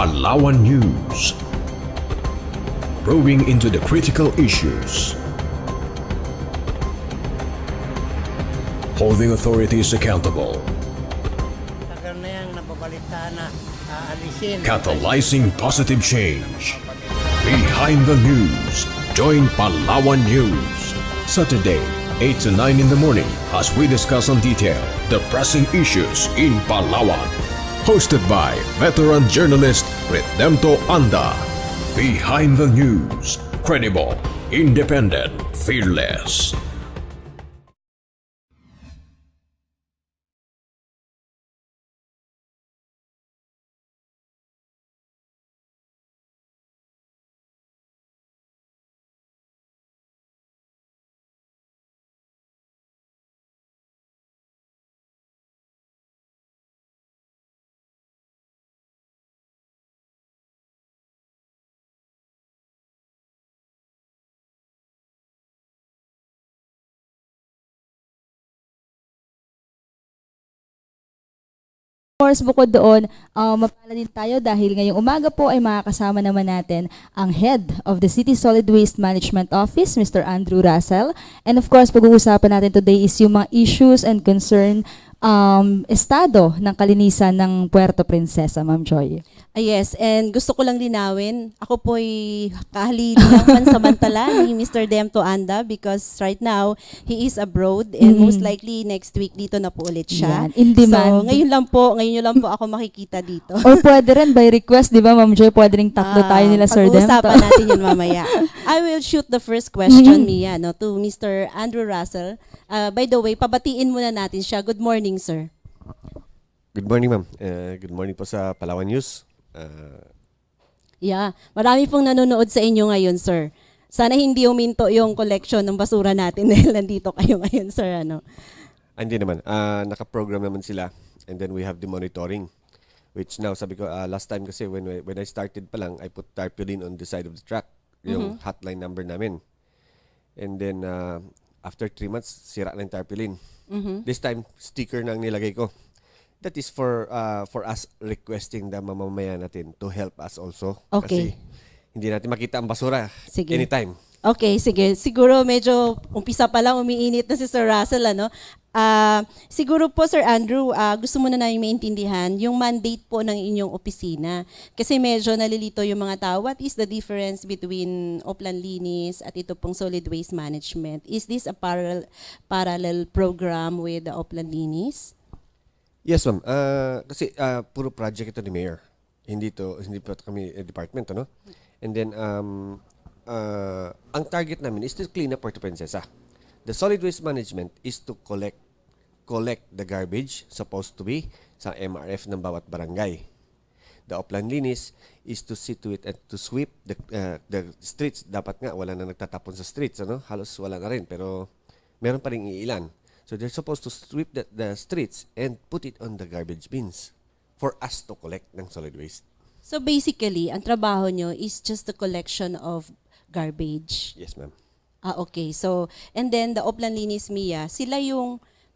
Palawan News. Probing into the critical issues. Holding authorities accountable. Tagal na yung nababalita na aalisin. Catalyzing positive change. Behind the News. Join Palawan News. Saturday, 8 to 9 in the morning as we discuss in detail the pressing issues in Palawan. Hosted by veteran journalist Redempto Anda. Behind the News. Credible, independent, fearless. Of course, bukod doon, mapala din tayo dahil ngayong umaga po ay makakasama naman natin ang Head of the City Solid Waste Management Office, Mr. Andrew Russell. And of course, pag-uusapan natin today is yung mga issues and concern estado ng kalinisan ng Puerto Princesa, Ma'am Joy. Yes, and gusto ko lang linawin, ako po'y kahalili lang pansamantala ni Mr. Demto Anda because right now, he is abroad and most likely next week dito na po ulit siya. Yan, in demand. So, ngayon lang po ako makikita dito. Or pwede rin by request, di ba, Ma'am Joy? Pwede rin tatlo tayo nila, Sir Demto. Pag-uusapan natin yun mamaya. I will shoot the first question, Mia, no, to Mr. Andrew Russell. By the way, pabatiin muna natin siya. Good morning, sir. Good morning, ma'am. Good morning po sa Palawan News. Yeah, marami pong nanonood sa inyo ngayon, sir. Sana hindi uminto yung collection ng basura natin dahil nandito kayo ngayon, sir. Ano? Hindi naman. Naka-program naman sila. And then we have the monitoring. Which now, sabi ko, last time kasi when I started pa lang, I put tarpaulin on the side of the truck. Yung hotline number namin. And then, after 3 months, sira na yung tarpaulin. This time, sticker na ang nilagay ko. That is for us requesting the mamamayan natin to help us also. Okay. Kasi hindi natin makita ang basura Sige. anytime. Okay, sige. Siguro medyo umpisa pa lang umiinit na si Sir Russell, ano? Siguro po, Sir Andrew, gusto mo na namin maintindihan yung mandate po ng inyong opisina. Kasi medyo nalilito yung mga tao. What is the difference between Oplan Linis at ito pong Solid Waste Management? Is this a parallel program with the Oplan Linis? Yes, ma'am. Kasi puro project ito ni Mayor. Hindi pa kami department, ano? And then, ang target namin is to clean up Puerto Princesa. The solid waste management is to collect the garbage supposed to be sa MRF ng bawat barangay. The Oplan Linis is to see to it and to sweep the streets. Dapat nga, wala na nagtatapon sa streets, ano? Halos wala na rin, pero meron pa rin iilan. So they're supposed to sweep the streets and put it on the garbage bins for us to collect ng solid waste. So basically, ang trabaho nyo is just the collection of garbage. Yes, ma'am. Okay. So, and then the Oplan Linis Mia,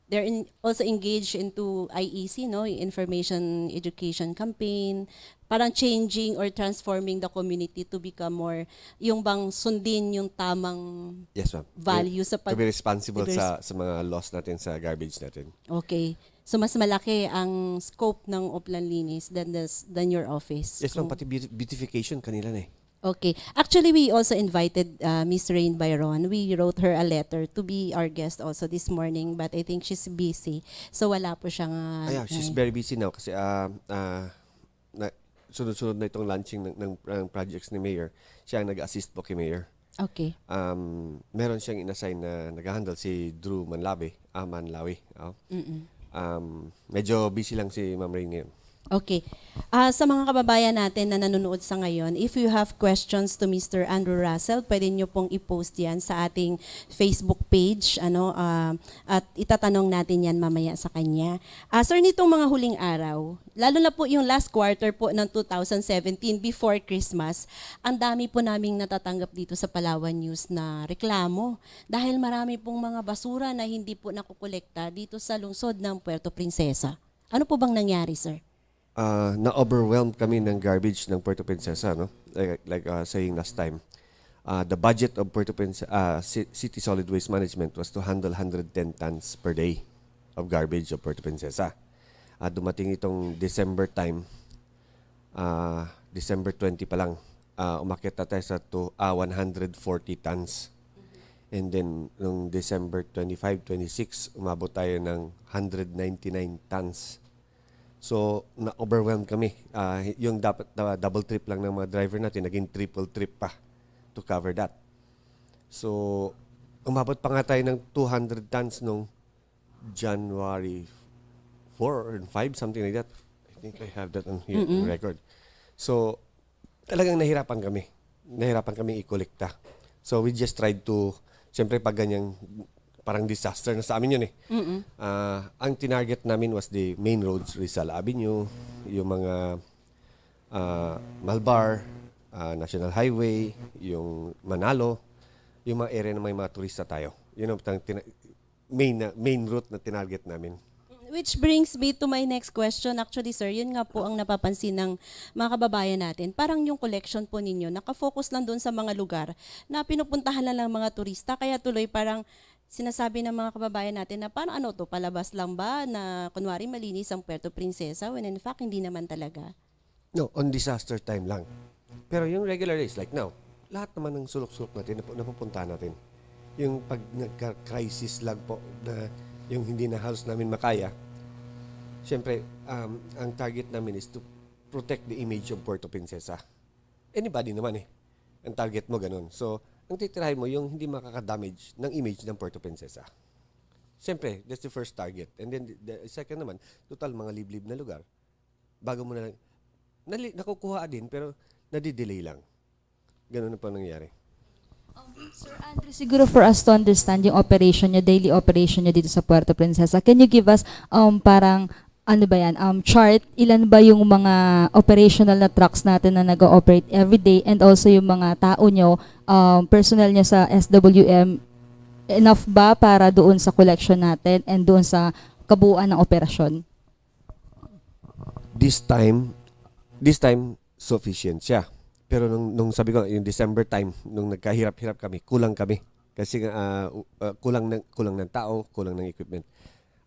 they're also engaged into IEC, no? Information Education Campaign, parang changing or transforming the community to become more, yung bang sundin yung tamang Yes, ma'am. value sa To be responsible sa mga loss natin sa garbage natin. Okay. So mas malaki ang scope ng Oplan Linis than your office. Yes, ma'am. Pati beautification kanila na eh. Okay. Actually, we also invited Miss Rain Byron. We wrote her a letter to be our guest also this morning, but I think she's busy. So wala po siyang... She's very busy now kasi sunod-sunod na itong launching ng projects ni Mayor. Siya ang nag-assist po kay Mayor. Okay. Meron siyang inassign na nag-handle si Drew Manlawi. Medyo busy lang si Ma'am Rain ngayon. Okay. Sa mga kababayan natin na nanonood sa ngayon, if you have questions to Mr. Andrew Russell, pwede nyo pong i-post yan sa ating Facebook page, at itatanong natin yan mamaya sa kanya. Sir, nitong mga huling araw, lalo na po yung last quarter po ng 2017, before Christmas, ang dami po naming natatanggap dito sa Palawan News na reklamo dahil marami pong mga basura na hindi po nakukolekta dito sa lungsod ng Puerto Princesa. Ano po bang nangyari, sir? na-overwhelm kami ng garbage ng Puerto Princesa, no? Saying last time. The budget of Puerto Princesa, City Solid Waste Management was to handle 110 tons per day of garbage of Puerto Princesa. Dumating itong December time, December 20 pa lang, umakyat na tayo sa 140 tons. And then, noong December 25, 26, umabot tayo ng 199 tons. So, na-overwhelmed kami. Yung dapat double trip lang ng mga driver natin, naging triple trip pa to cover that. So, umabot pa nga tayo ng 200 tons nung January 4 and 5, something like that. I think I have that on here, on record. So, talagang nahirapan kami. Nahirapan kami i-kolekta. So, we just tried to, siyempre pag ganyang parang disaster na sa amin yun eh. Ang tinarget namin was the main roads, Rizal Avenue, yung mga Malbar, National Highway, yung Manalo, yung mga area na may mga turista tayo. Yun ang main route na tinarget namin. Which brings me to my next question. Actually, sir, yun nga po ang napapansin ng mga kababayan natin. Parang yung collection po ninyo, nakafocus lang doon sa mga lugar na pinupuntahan lang ng mga turista. Kaya tuloy parang sinasabi ng mga kababayan natin na parang ano to, palabas lang ba na kunwari malinis ang Puerto Princesa when in fact hindi naman talaga. No, on disaster time lang. Pero yung regular days, like now, lahat naman ng sulok-sulok natin, napupuntahan natin. Yung pag nagka-crisis lang po, na yung hindi na halos namin makaya, siyempre, ang target namin is to protect the image of Puerto Princesa. Anybody naman eh. Ang target mo ganun. So, ang titirahin mo, yung hindi makaka-damage ng image ng Puerto Princesa. Siyempre, that's the first target. And then, the second naman, total mga liblib na lugar. Bago mo na lang, nakukuha din, pero nadidelay lang. Ganun na po nangyari. Sir Andrew, siguro for us to understand yung operation nyo, daily operation nyo dito sa Puerto Princesa, can you give us parang, ano ba yan, chart, ilan ba yung mga operational na trucks natin na nag-ooperate every day, and also yung mga tao nyo, personnel nyo sa SWM, enough ba para doon sa collection natin and doon sa kabuuan ng operasyon? This time, sufficient siya. Pero nung sabi ko, yung December time, nung nagkahirap-hirap kami, kulang kami. Kasi kulang ng tao, kulang ng equipment.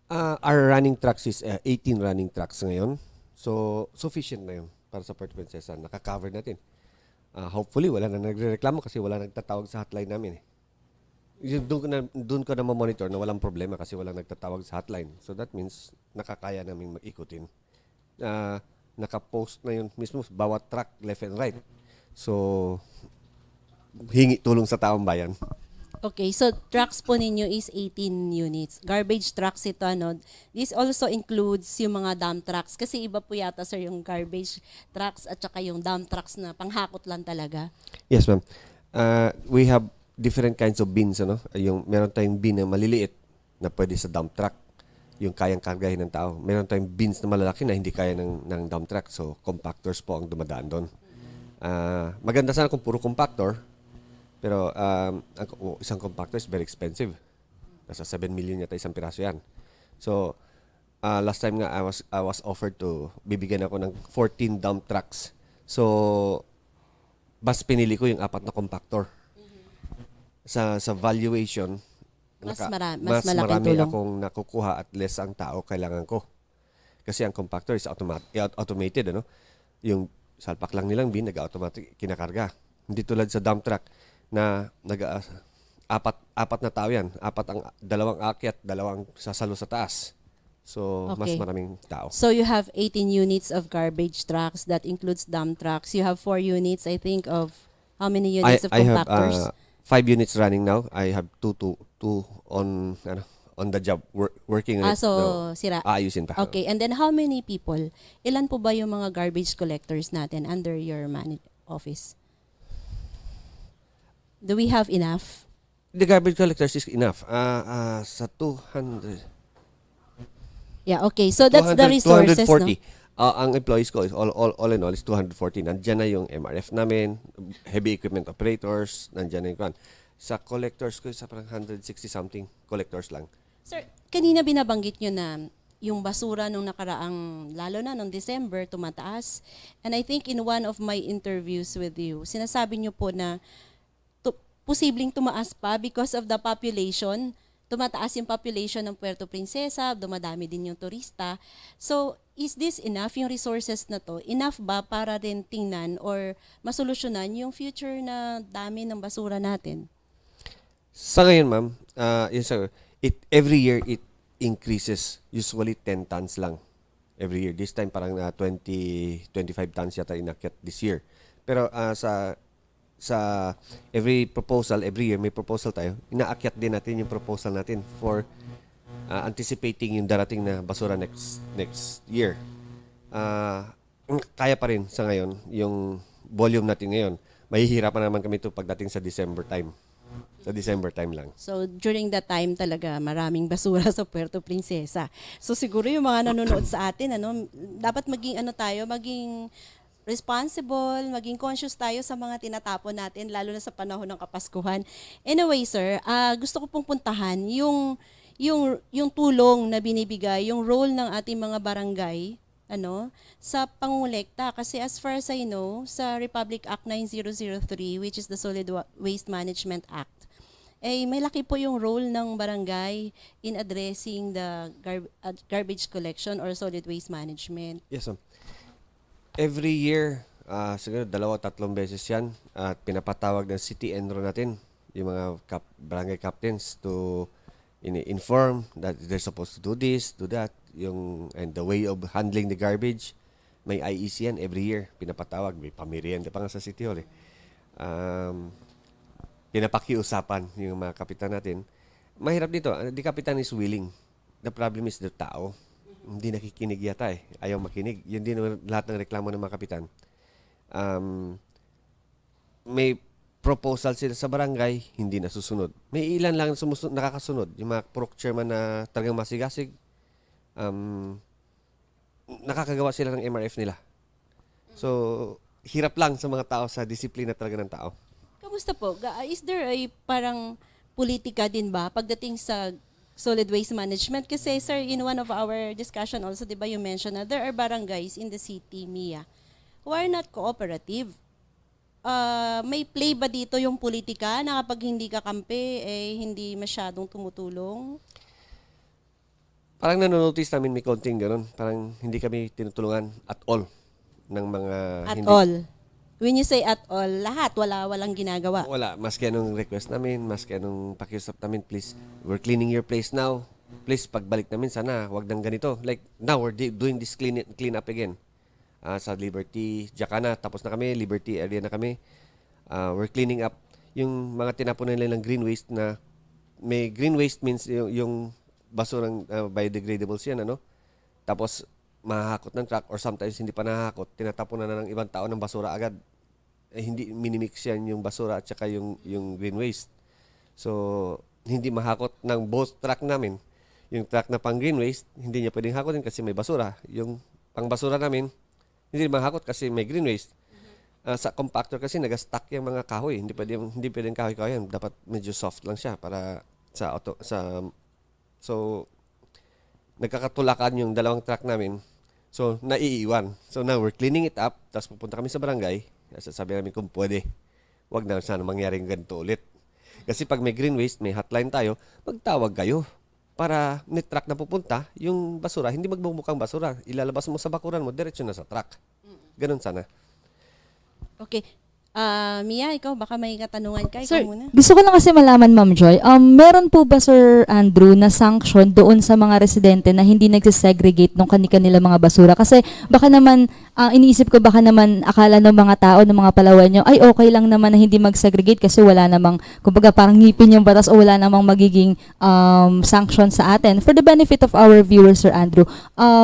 Our running trucks is 18 running trucks ngayon. So, sufficient na yun para sa Puerto Princesa. Nakaka-cover natin. Hopefully, wala na nagre-reklamo kasi wala nagtatawag sa hotline namin. Doon ko na ma-monitor na walang problema kasi walang nagtatawag sa hotline. So, that means nakakaya namin mag-ikutin. Nakapost na yun mismo bawat truck left and right. So, hingi tulong sa taong bayan. Okay, so trucks po ninyo is 18 units. Garbage trucks ito, ano? This also includes yung mga dump trucks. Kasi iba po yata, sir, yung garbage trucks at saka yung dump trucks na panghakot lang talaga. Yes, ma'am. We have different kinds of bins, ano? Meron tayong bin na maliliit na pwede sa dump truck. Yung kayang kargahin ng tao. Meron tayong bins na malalaki na hindi kaya ng dump truck. So, compactors po ang dumadaan doon. Maganda sana kung puro compactor. Pero isang compactor is very expensive. Nasa 7 million yata isang piraso yan. So, last time nga, I was offered to bibigyan ako ng 14 dump trucks. So, mas pinili ko yung 4 na compactor. Sa valuation, Mas mas malaking marami tulong. akong nakukuha at less ang tao kailangan ko. Kasi ang compactor is automated, ano? Yung salpak lang nilang bin, nag-automatic kinakarga. Hindi tulad sa dump truck na apat na tao yan. Dalawang akyat, dalawang sasalo sa taas. So, mas Okay. maraming tao. So you have 18 units of garbage trucks. That includes dump trucks. You have 4 units, I think, of how many units of I have compactors? 5 units running now. I have two on the job working on it. So, sira. Aayusin pa. Okay, and then how many people? Ilan po ba yung mga garbage collectors natin under your office? Do we have enough? The garbage collectors is enough. Sa 200. Yeah, okay. So that's the resources, 240. no? Ang employees ko is all in all is 240. Nandiyan na yung MRF namin, heavy equipment operators, nandiyan na yung kwan. Sa collectors ko, sa parang 160 something collectors lang. Sir, kanina binabanggit nyo na yung basura nung nakaraang, lalo na nung December, tumataas. And I think in one of my interviews with you, sinasabi niyo po na posibleng tumaas pa because of the population. Tumataas yung population ng Puerto Princesa, dumadami din yung turista. So, is this enough, yung resources na to, enough ba para rin tingnan or masolusyonan yung future na dami ng basura natin? Sa ngayon, ma'am, yes, sir, every year it increases. Usually 10 tons lang every year. This time parang 25 tons yata inakyat this year. Pero sa every proposal, every year may proposal tayo. Inaakyat din natin yung proposal natin for anticipating yung darating na basura next year. Kaya pa rin sa ngayon yung volume natin ngayon. Mahihirapan naman kami ito pagdating sa December time. Sa December time lang. So, during that time talaga, maraming basura sa Puerto Princesa. So, siguro yung mga nanonood sa atin, dapat maging maging responsible, maging conscious tayo sa mga tinatapon natin, lalo na sa panahon ng Kapaskuhan. Anyway, sir, gusto ko pong puntahan yung tulong na binibigay, yung role ng ating mga barangay, sa pangungulekta. Kasi as far as I know, sa Republic Act 9003, which is the Solid Waste Management Act, may laki po yung role ng barangay in addressing the garbage collection or solid waste management. Yes, ma'am. Every year, siguro 2-3 beses yan at pinapatawag ng city enro natin, yung mga barangay captains to inform that they're supposed to do this, do that, and the way of handling the garbage. May IEC yan every year, pinapatawag. May pamirienda pa nga sa City Hall. Pinapakiusapan yung mga kapitan natin. Mahirap dito, the kapitan is willing. The problem is the tao. Hindi nakikinig yata Ayaw makinig. Yun din lahat ng reklamo ng mga kapitan. May proposal sila sa barangay, hindi nasusunod. May ilan lang nakakasunod. Yung mga purok chairman na talagang masigasig, nakakagawa sila ng MRF nila. So, hirap lang sa mga tao, sa disiplina talaga ng tao. Kamusta po? Is there a parang politika din ba pagdating sa solid waste management? Kasi sir, in one of our discussion also, di ba you mentioned na there are barangays in the city, Mia, who are not cooperative. May play ba dito yung politika na kapag hindi ka kampi, hindi masyadong tumutulong? Parang nanonotice namin may konting gano'n. Parang hindi kami tinutulungan at all ng mga... At all? When you say at all, lahat, walang ginagawa? Wala. Maski anong request namin, maski anong pakiusap namin, please, we're cleaning your place now. Please, pagbalik namin, sana, wag nang ganito. Like, now, we're doing this clean up again. Sa Liberty, Jacana, tapos na kami, Liberty area na kami. We're cleaning up yung mga tinapon nila ng green waste na may green waste means yung basurang biodegradables yan, Tapos, mahahakot ng truck or sometimes hindi pa nahahakot, tinatapon na ng ibang tao ng basura agad. Hindi minimix yan yung basura at saka yung green waste. So, hindi mahakot ng both truck namin. Yung truck na pang green waste, hindi niya pwedeng hakotin kasi may basura. Yung pang basura namin, hindi mahakot kasi may green waste. Sa compactor kasi nag-stack yung mga kahoy. Hindi pwedeng kahoy-kahoy yan. Dapat medyo soft lang siya para so nagkakatulakan yung dalawang truck namin. So, naiiwan. So, now we're cleaning it up. Tapos pupunta kami sa barangay. Sabi namin kung pwede. Huwag na sana mangyaring ganito ulit. Kasi pag may green waste, may hotline tayo, magtawag kayo para may truck na pupunta, yung basura, hindi magbumukang basura. Ilalabas mo sa bakuran mo, diretso na sa truck. Ganun sana. Okay. Mia, ikaw baka may katanungan ka. Sir, Ikaw muna. gusto ko lang kasi malaman, Ma'am Joy, meron po ba, Sir Andrew, na sanction doon sa mga residente na hindi nagsisegregate ng kani-kanila mga basura? Kasi baka naman, iniisip ko baka naman akala ng mga tao, ng mga Palawanyo, ay okay lang naman na hindi mag-segregate kasi wala namang, kumbaga parang ngipin yung batas o wala namang magiging sanction sa atin. For the benefit of our viewers, Sir Andrew,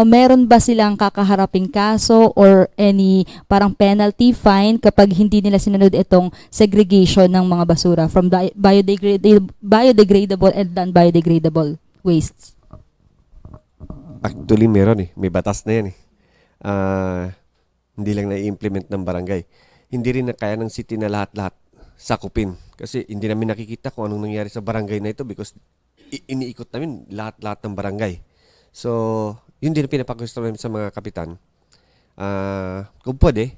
meron ba silang kakaharaping kaso or any parang penalty fine kapag hindi nila sinunod itong segregation ng mga basura from biodegradable and non-biodegradable wastes? Actually, meron May batas na yan Hindi lang na-implement ng barangay. Hindi rin na kaya ng city na lahat-lahat sakupin. Kasi hindi namin nakikita kung anong nangyari sa barangay na ito because iniikot namin lahat-lahat ng barangay. So, yun din ang pinapagusto namin sa mga kapitan. Kung pwede,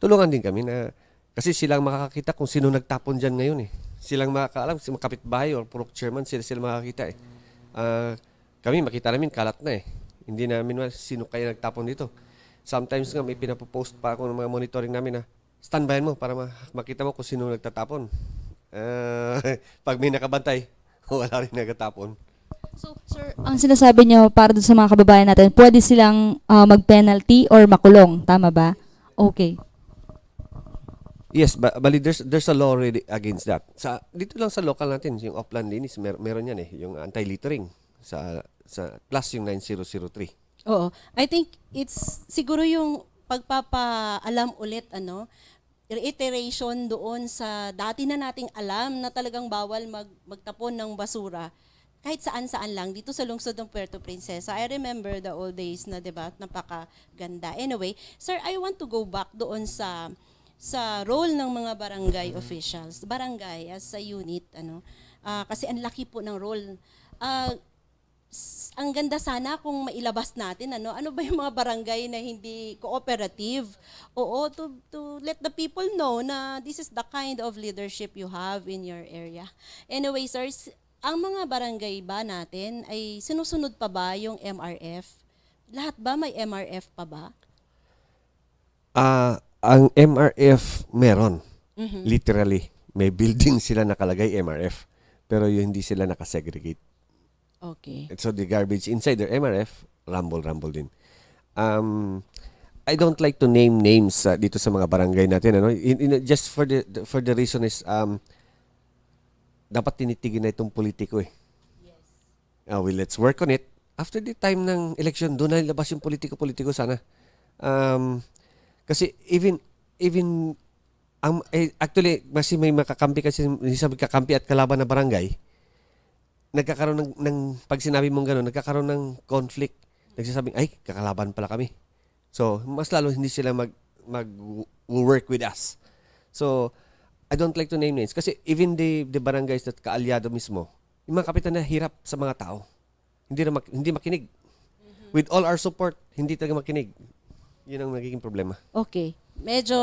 tulungan din kami na kasi silang makakakita kung sino nagtapon dyan ngayon eh. Silang makakaalam, si mga kapitbahay or purok chairman, sila makakita eh. Kami makita namin kalat na eh. Hindi namin sino kaya nagtapon dito. Sometimes nga may pinapopost pa ako ng mga monitoring namin na standbyan mo para makita mo kung sino nagtatapon. Pag may nakabantay, wala rin nagtatapon. So, sir, ang sinasabi niyo para dun sa mga kababayan natin, pwede silang mag-penalty or makulong. Tama ba? Okay. Yes, bali there's a law already against that. Dito lang sa local natin, yung Upland Linis, meron yan eh, yung anti-littering sa plus yung 9003. Oo. I think it's siguro yung pagpapaalam ulit, reiteration doon sa dati na nating alam na talagang bawal magtapon ng basura kahit saan-saan lang dito sa lungsod ng Puerto Princesa. I remember the old days na, 'di ba? Napakaganda. Anyway, sir, I want to go back doon sa role ng mga barangay officials. Barangay as a unit, kasi ang laki po ng role. Ang ganda sana kung mailabas natin ano ba yung mga barangay na hindi cooperative, to let the people know na this is the kind of leadership you have in your area. Anyway, sirs, ang mga barangay ba natin ay sinusunod pa ba yung MRF? Lahat ba may MRF pa ba? Ang MRF meron. Literally, may building sila nakalagay MRF, pero yung hindi sila nakasegregate. Okay. So the garbage inside their MRF, rumble din. I don't like to name names dito sa mga barangay natin, just for the reason is dapat tinitigil na itong politiko eh. Yes. Well, let's work on it. After the time ng election, doon na ilabas yung politiko sana. Kasi even actually kasi may makakampi kasi sabi kakampi at kalaban na barangay. Nagkakaroon ng pag sinabi mong gano'n, nagkakaroon ng conflict. Nagsasabing, ay, kakalaban pala kami. So, mas lalo hindi sila mag-work with us. So, I don't like to name names. Kasi even the barangays that kaalyado mismo, yung mga kapitan na hirap sa mga tao. Hindi makinig. With all our support, hindi talaga makinig. Yun ang nagiging problema. Okay. Medyo,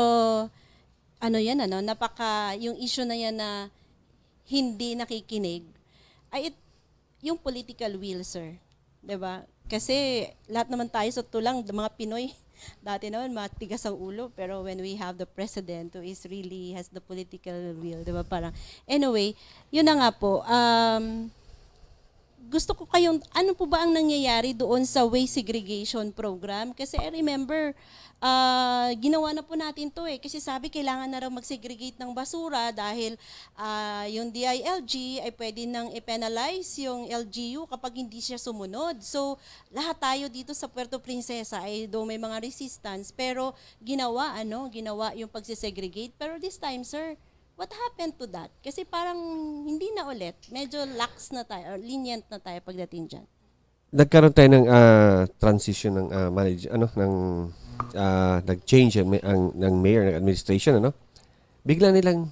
yung issue na yan na hindi nakikinig, ay yung political will, sir. 'Di ba? Kasi lahat naman tayo sa tulang, mga Pinoy, dati naman matigas ang ulo, pero when we have the president who is really has the political will, 'di ba? Parang anyway, yun na nga po. Gusto ko ano po ba ang nangyayari doon sa waste segregation program? Kasi I remember, ginawa na po natin to eh. Kasi sabi, kailangan na raw mag-segregate ng basura dahil yung DILG ay pwede nang i-penalize yung LGU kapag hindi siya sumunod. So, lahat tayo dito sa Puerto Princesa ay may mga resistance, pero ginawa yung pagsisegregate. Pero this time, sir, what happened to that? Kasi parang hindi na ulit. Medyo lax na tayo, or lenient na tayo pagdating dyan. Nagkaroon tayo ng transition ng nag-change ng mayor, ng administration, Bigla nilang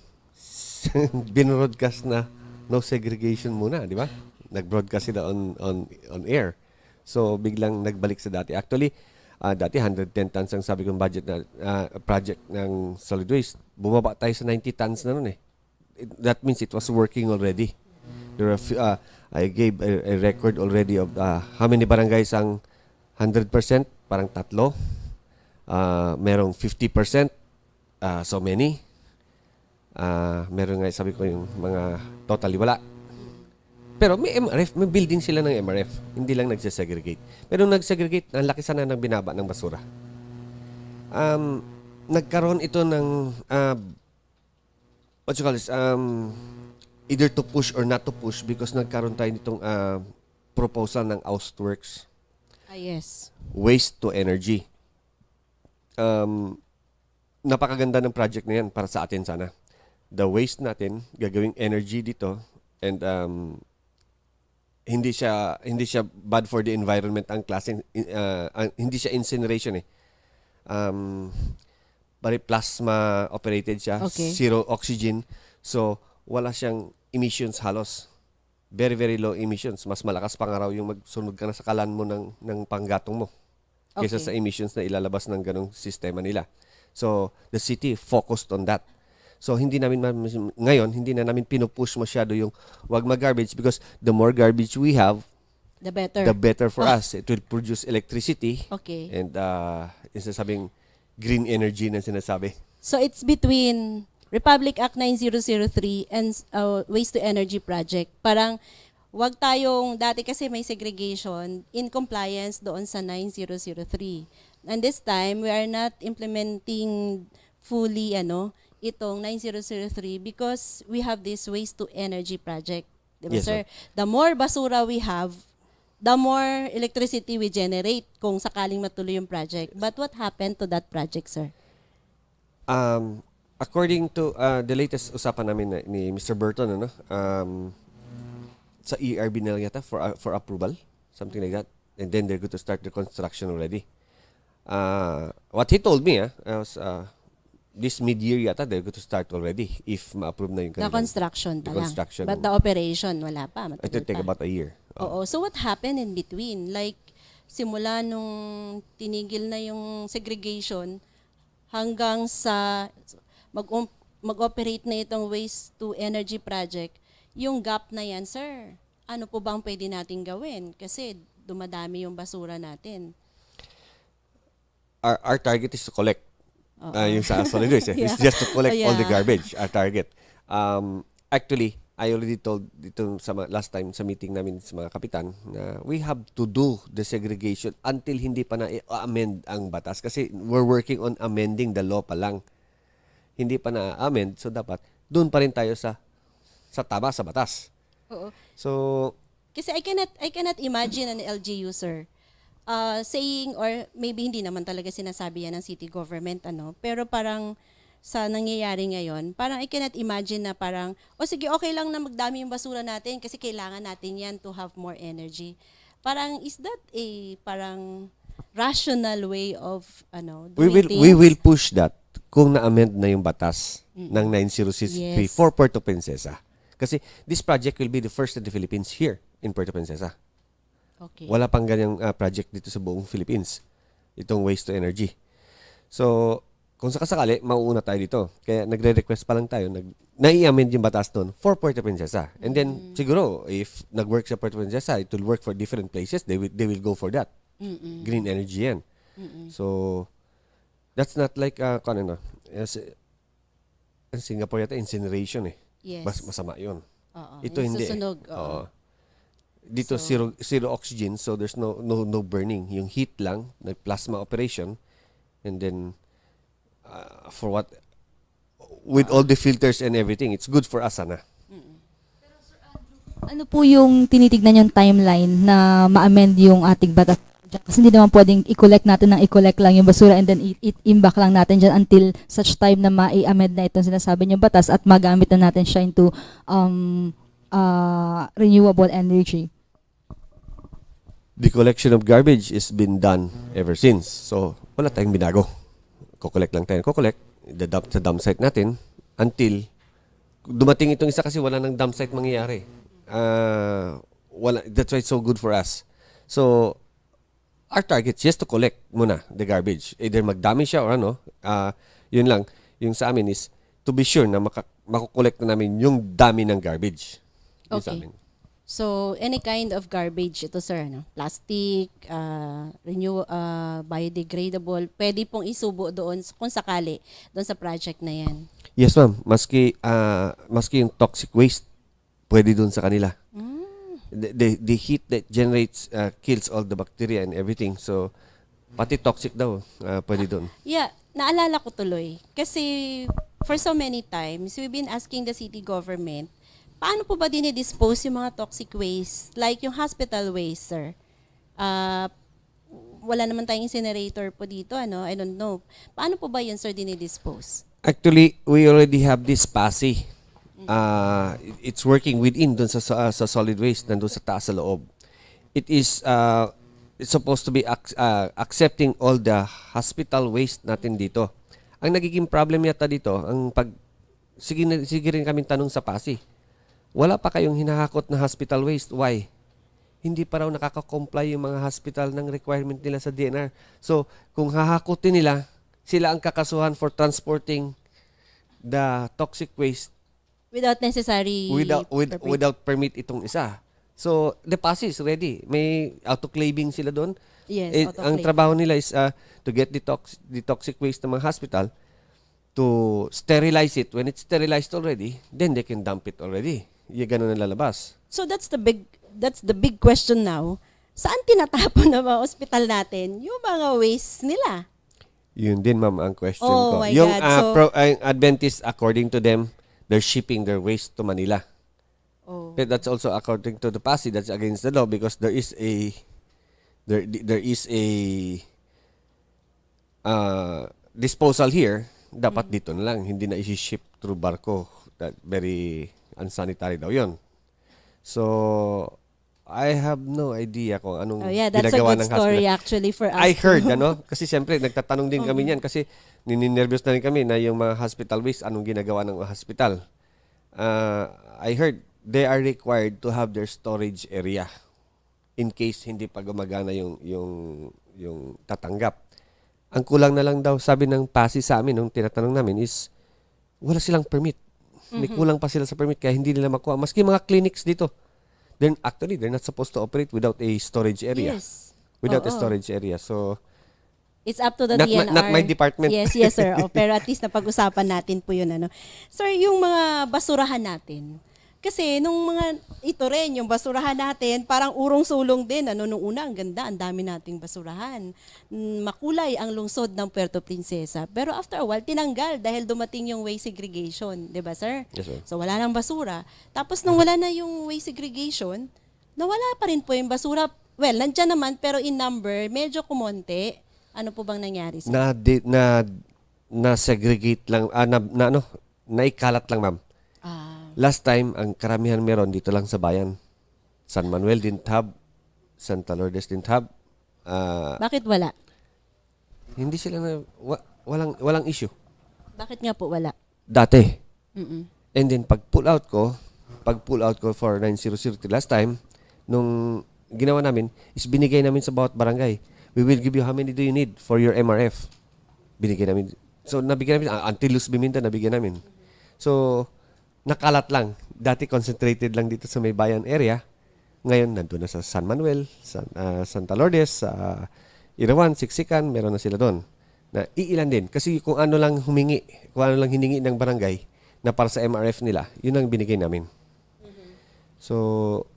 binroadcast na no segregation muna, di ba? Nag-broadcast sila on air. So, biglang nagbalik sa dati. Actually, dati 110 tons ang sabi kong budget na project ng solid waste. Bumaba tayo sa 90 tons na nun eh. That means it was working already. There are I gave a record already of how many barangays ang 100%, parang 3. Merong 50%, so many. Meron nga sabi ko yung mga totally wala. Pero may MRF, may building sila ng MRF. Hindi lang nagsesegregate. Pero nagsegregate, ang laki sana ng binaba ng basura. Nagkaroon ito ng what you call this, either to push or not to push because nagkaroon tayo nitong proposal ng Outworks. Yes. Waste to energy. Napakaganda ng project na yan para sa atin sana. The waste natin, gagawing energy dito, and hindi siya bad for the environment ang klaseng hindi siya incineration eh. Bari plasma operated siya, Okay. zero oxygen. So wala siyang emissions halos. very, very low emissions. Mas malakas pa nga raw yung magsunod ka na sa kalan mo ng panggatong mo kaysa Okay. sa emissions na ilalabas ng ganong sistema nila. So, the city focused on that. So, ngayon, hindi na namin pinupush masyado yung wag mag-garbage because the more garbage we have, The better. the better for us. It will produce electricity Okay. and instead sabing green energy na sinasabi. So it's between Republic Act 9003 and Waste to Energy Project. Parang wag tayong, dati kasi may segregation in compliance doon sa 9003. And this time, we are not implementing fully itong 9003 because we have this Waste to Energy Project. Diba, Yes, sir? The more basura we have, the more electricity we generate kung sakaling matuloy yung project. But what happened to that project, sir? According to the latest usapan namin ni Mr. Burton, sa ERB na yata for approval, something like that. And then they're going to start the construction already. What he told me, was, this mid-year yata, they're going to start already if ma-approve na yung The construction pa the lang. construction. But the operation, wala pa. It will Matagal take pa. about a year. Oo. So what happened in between? Like, simula nung tinigil na yung segregation hanggang sa mag-operate na itong waste to energy project, yung gap na yan, sir, ano po bang pwede natin gawin? Kasi dumadami yung basura natin. Our target is to collect. Yung sa solid waste. It's just to collect all the garbage. Our target. Actually, I already told dito last time sa meeting namin sa mga kapitan na we have to do the segregation until hindi pa na-amend ang batas. Kasi we're working on amending the law pa lang. Hindi pa na-amend. So, dapat doon pa rin tayo sa tama, sa batas. Oo. So, Kasi I cannot imagine an LGU, sir, saying, or maybe hindi naman talaga sinasabi yan ng city government, pero parang sa nangyayari ngayon, parang I cannot imagine na parang, sige, okay lang na magdami yung basura natin kasi kailangan natin yan to have more energy. Parang, is that a parang rational way of doing things? we will push that kung na-amend na yung batas ng 9063 Yes. for Puerto Princesa. Kasi this project will be the first in the Philippines here in Puerto Princesa. Okay. Wala pang ganyang project dito sa buong Philippines. Itong waste to energy. So, kung sakasakali, mauuna tayo dito. Kaya nagre-request pa lang tayo, nai-amend yung batas doon for Puerto Princesa. And then, siguro, if nag-work sa Puerto Princesa, it will work for different places. They will go for that. Green energy yan. So, that's not like, Singapore yata, incineration eh. Yes. Masama yun. Oo. Ito Yung hindi. susunog, Oo. Dito zero oxygen, so there's no burning. Yung heat lang, plasma operation, and then for what with all the filters and everything, it's good for us, sana. Ano po yung tinitignan yung timeline na ma-amend yung ating batas? Kasi hindi naman pwedeng i-collect natin i-collect lang yung basura and then i-imbak lang natin dyan until such time na ma-amend na itong sinasabi niyong batas at magamit na natin siya into renewable energy. The collection of garbage is been done ever since. So, wala tayong binago. Kukolekt lang tayo. Sa dump site natin until dumating itong isa kasi wala nang dump site mangyayari. That's why it's so good for us. So, our target is just to collect muna the garbage. Either magdami siya or yun lang. Yung sa amin is to be sure na makukolekt na namin yung dami ng garbage. Yun sa Okay. amin. So, any kind of garbage ito, sir, plastic, biodegradable, pwede pong isubo doon kung sakali, doon sa project na yan. Yes, ma'am. Maski yung toxic waste, pwede doon sa kanila. The heat that generates kills all the bacteria and everything. So, pati toxic daw, pwede doon. Yeah, naalala ko tuloy. Kasi for so many times, we've been asking the city government, paano po ba dinidispose yung mga toxic waste? Like yung hospital waste, sir. Wala naman tayong incinerator po dito, I don't know. Paano po ba yun, sir, dinidispose? Actually, we already have this PASI. It's working within dun sa solid waste, nandun sa taas sa loob. It is it's supposed to be accepting all the hospital waste natin dito. Ang nagiging problem yata dito, sige rin kaming tanong sa PASI. wala pa kayong hinahakot na hospital waste. Why? Hindi pa raw nakaka-comply yung mga hospital ng requirement nila sa DNR. So, kung hahakutin nila, sila ang kakasuhan for transporting the toxic waste Without necessary permit. without permit itong isa. So, the PASI is ready. May autoclaving sila doon. Yes, Ang autoclave. trabaho nila is to get the toxic waste ng mga hospital, to sterilize it. When it's sterilized already, then they can dump it already. Yung ganun ang lalabas. So that's the big question now. Saan tinatapon ng mga ospital natin yung mga waste nila? Yun din, ma'am, ang question Oh ko. my Yung God. So- Adventist, according to them, they're shipping their waste to Manila. Oh. But that's also according to the PASI, that's against the law because there is a disposal here. Dapat dito na lang, hindi na isi-ship through barko. That very unsanitary daw yun. So, I have no idea kung anong Oh yeah, that's a ginagawa good ng story hospital. actually for us. I heard, kasi siyempre, nagtatanong din kami niyan kasi nininervyos na rin kami na yung mga hospital waste, anong ginagawa ng mga hospital. I heard they are required to have their storage area in case hindi pa gumagana yung tatanggap. Ang kulang na lang daw, sabi ng PASI sa amin, nung tinatanong namin is, wala silang permit. May kulang pa sila sa permit kaya hindi nila makuha. Maski mga clinics dito, they're not supposed to operate without a storage area. Yes. Without a Oo. storage area. So, It's up to the Not DNR. not my department. Yes, sir. Pero at least napag-usapan natin po yun. Sir, yung mga basurahan natin. Kasi nung mga, ito rin, yung basurahan natin, parang urong-sulong din. Nung una, ang ganda, ang dami nating basurahan. Makulay ang lungsod ng Puerto Princesa. Pero after a while, tinanggal dahil dumating yung waste segregation. Di ba, sir? Yes, sir. So, wala nang basura. Tapos, nung wala na yung waste segregation, nawala pa rin po yung basura. Well, nandyan naman, pero in number, medyo kumonte. Ano po bang nangyari, sir? na segregate lang, naikalat lang, ma'am. Last time, ang karamihan meron dito lang sa bayan. San Manuel didn't have, Santa Lourdes didn't have. Bakit wala? Hindi sila walang issue. Bakit nga po wala? Dati. Mm-mm. And then, pag pull out ko for 9003 last time, nung ginawa namin, is binigay namin sa bawat barangay. We will give you how many do you need for your MRF. Binigay namin. So, nabigyan namin, until Luz Biminta, nabigyan namin. So, nakalat lang. Dati concentrated lang dito sa may bayan area. Ngayon, nandun na sa San Manuel, Santa Lourdes, sa Irawan, Siksikan, meron na sila doon. Na iilan din. Kasi kung ano lang hiningi ng barangay na para sa MRF nila, yun ang binigay namin. So,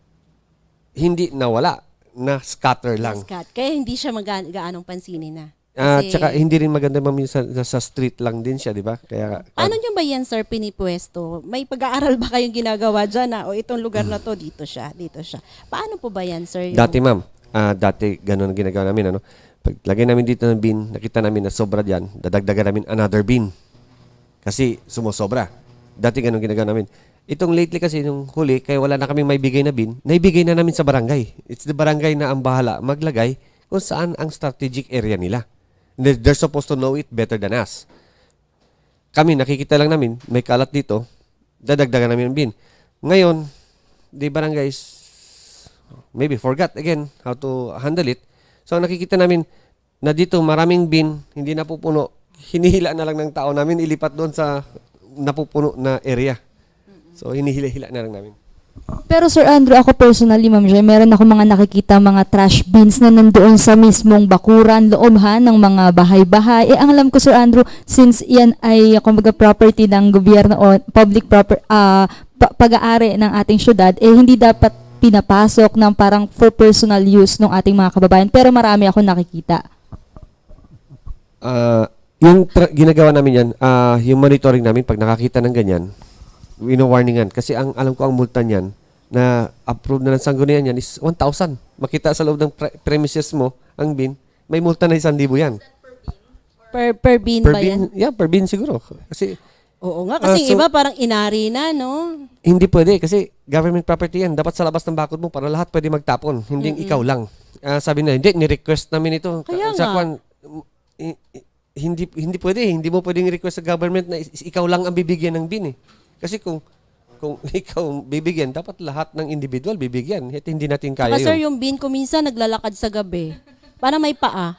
hindi nawala, na scatter lang. Yes, Kat. Kaya hindi siya gaanong pansinin na. Tsaka hindi rin maganda ma'am sa street lang din siya, di ba? Kaya Paano nyo ba yan, sir, pinipwesto? May pag-aaral ba kayong ginagawa dyan na, o itong lugar na to, dito siya. Paano po ba yan, sir? dati ma'am, dati ganun ang ginagawa namin, ano? Pag lagay namin dito ng bin, nakita namin na sobra diyan, dadagdagan namin another bin. Kasi sumusobra. Dati ganun ginagawa namin. Itong lately kasi nung huli, kaya wala na kaming maibigay na bin, naibigay na namin sa barangay. It's the barangay na ang bahala maglagay kung saan ang strategic area nila. They're supposed to know it better than us. Kami, nakikita lang namin, may kalat dito, dadagdagan namin ang bin. Ngayon, the barangays maybe forgot again how to handle it. So nakikita namin na dito maraming bin, hindi napupuno. Hinihila na lang ng tao namin, ilipat doon sa napupuno na area. So hinihila-hila na lang namin. Pero Sir Andrew, ako personally, Ma'am Joy, meron ako mga nakikita mga trash bins na nandoon sa mismong bakuran, loobhan ng mga bahay-bahay. Ang alam ko, Sir Andrew, since yan ay kumbaga property ng gobyerno o public pag-aari ng ating syudad, hindi dapat pinapasok ng parang for personal use ng ating mga kababayan. Pero marami ako nakikita. Yung ginagawa namin yan, yung monitoring namin, pag nakakita ng ganyan, wino-warningan. Kasi ang alam ko ang multa niyan na approved na ng sanggunian yan is 1,000. Makita sa loob ng premises mo, ang bin, may multa na 1,000 yan. Per bin ba yan? Yeah, per bin siguro. Kasi Oo nga, kasi so, iba parang inari na, no? hindi pwede kasi government property yan. Dapat sa labas ng bakod mo para lahat pwede magtapon. Hindi ikaw lang. Sabi na, hindi, ni-request namin ito. Kaya sa nga. hindi pwede. Hindi mo pwedeng request sa government na ikaw lang ang bibigyan ng bin eh. Kasi kung kung ikaw bibigyan, dapat lahat ng individual bibigyan. At hindi natin kaya Saka sir, yun. yung bin ko minsan naglalakad sa gabi. Parang may paa.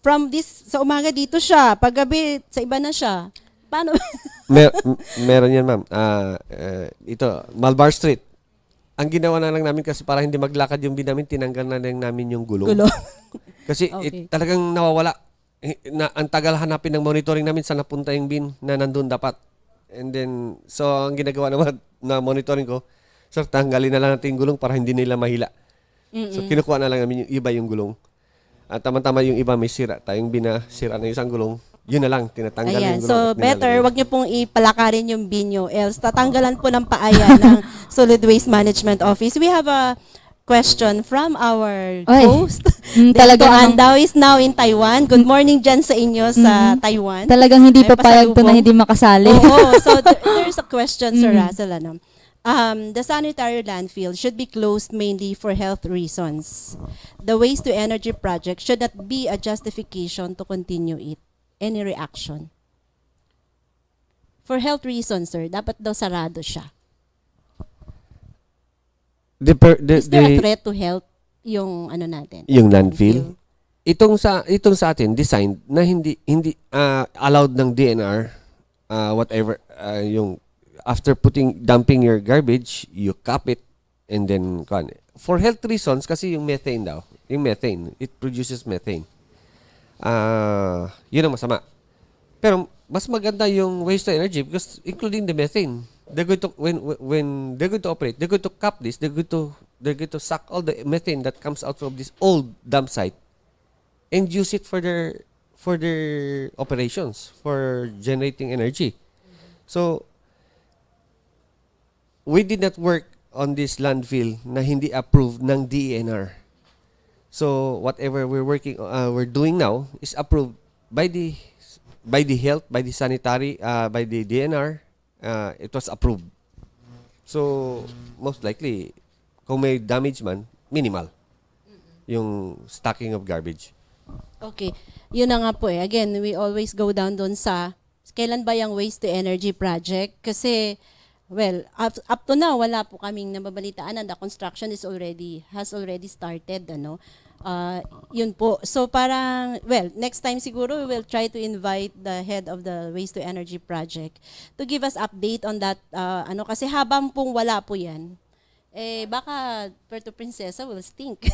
From this, sa umaga dito siya, paggabi sa iba na siya. Paano? Meron yan, ma'am. Ito, Malbar Street. Ang ginawa na lang namin kasi para hindi maglakad yung bin namin, tinanggal na lang namin yung gulong. Gulo. Kasi Okay. talagang nawawala. Ang tagal hanapin ng monitoring namin saan napunta yung bin na nandun dapat. And then, so ang ginagawa naman na monitoring ko, sir, tanggalin na lang natin yung gulong para hindi nila mahila. So kinukuha na lang namin yung iba yung gulong. At tama-tama yung iba may sira. Tayong binasira na isang gulong, yun na lang, tinatanggal Ayan. yung gulong. So, at better, nilalagay. wag niyo pong ipalakarin yung bin nyo. Else, tatanggalan po ng paaya ng Solid Waste Management Office. We have a question from our Ay. host. Talaga Dito namang- Andao is now in Taiwan. Good morning dyan sa inyo sa Taiwan. Talagang hindi Ay, papayag to na pasalubong. hindi makasali. Oo. So, there's a question, Sir Russell. Ano? The sanitary landfill should be closed mainly for health reasons. The waste to energy project should not be a justification to continue it. Any reaction? For health reasons, sir, dapat daw sarado siya. Is there a threat to health yung ano natin? Yung landfill? Itong sa atin designed na hindi allowed ng DNR whatever yung after dumping your garbage, you cap it and then for health reasons kasi yung methane daw, it produces methane. Yun ang masama. Pero mas maganda yung waste to energy because including the methane. They're going to when they're going to operate, they're going to cap this, they're going to suck all the methane that comes out from this old dump site and use it for their operations, for generating energy. So we did not work on this landfill na hindi approved ng DENR. So whatever we're doing now is approved by the health, by the sanitary, by the DNR. It was approved. So most likely, kung may damage man, minimal yung stacking of garbage. Okay. Yun na nga po eh. Again, we always go down doon sa kailan ba yung waste to energy project? Kasi, well, up to now, wala po kaming nababalitaan na the construction has already started, ano. Yun po. So parang, well, next time siguro we will try to invite the head of the waste to energy project to give us update on that, ano, kasi habang pong wala po yan, eh baka Puerto Princesa will stink.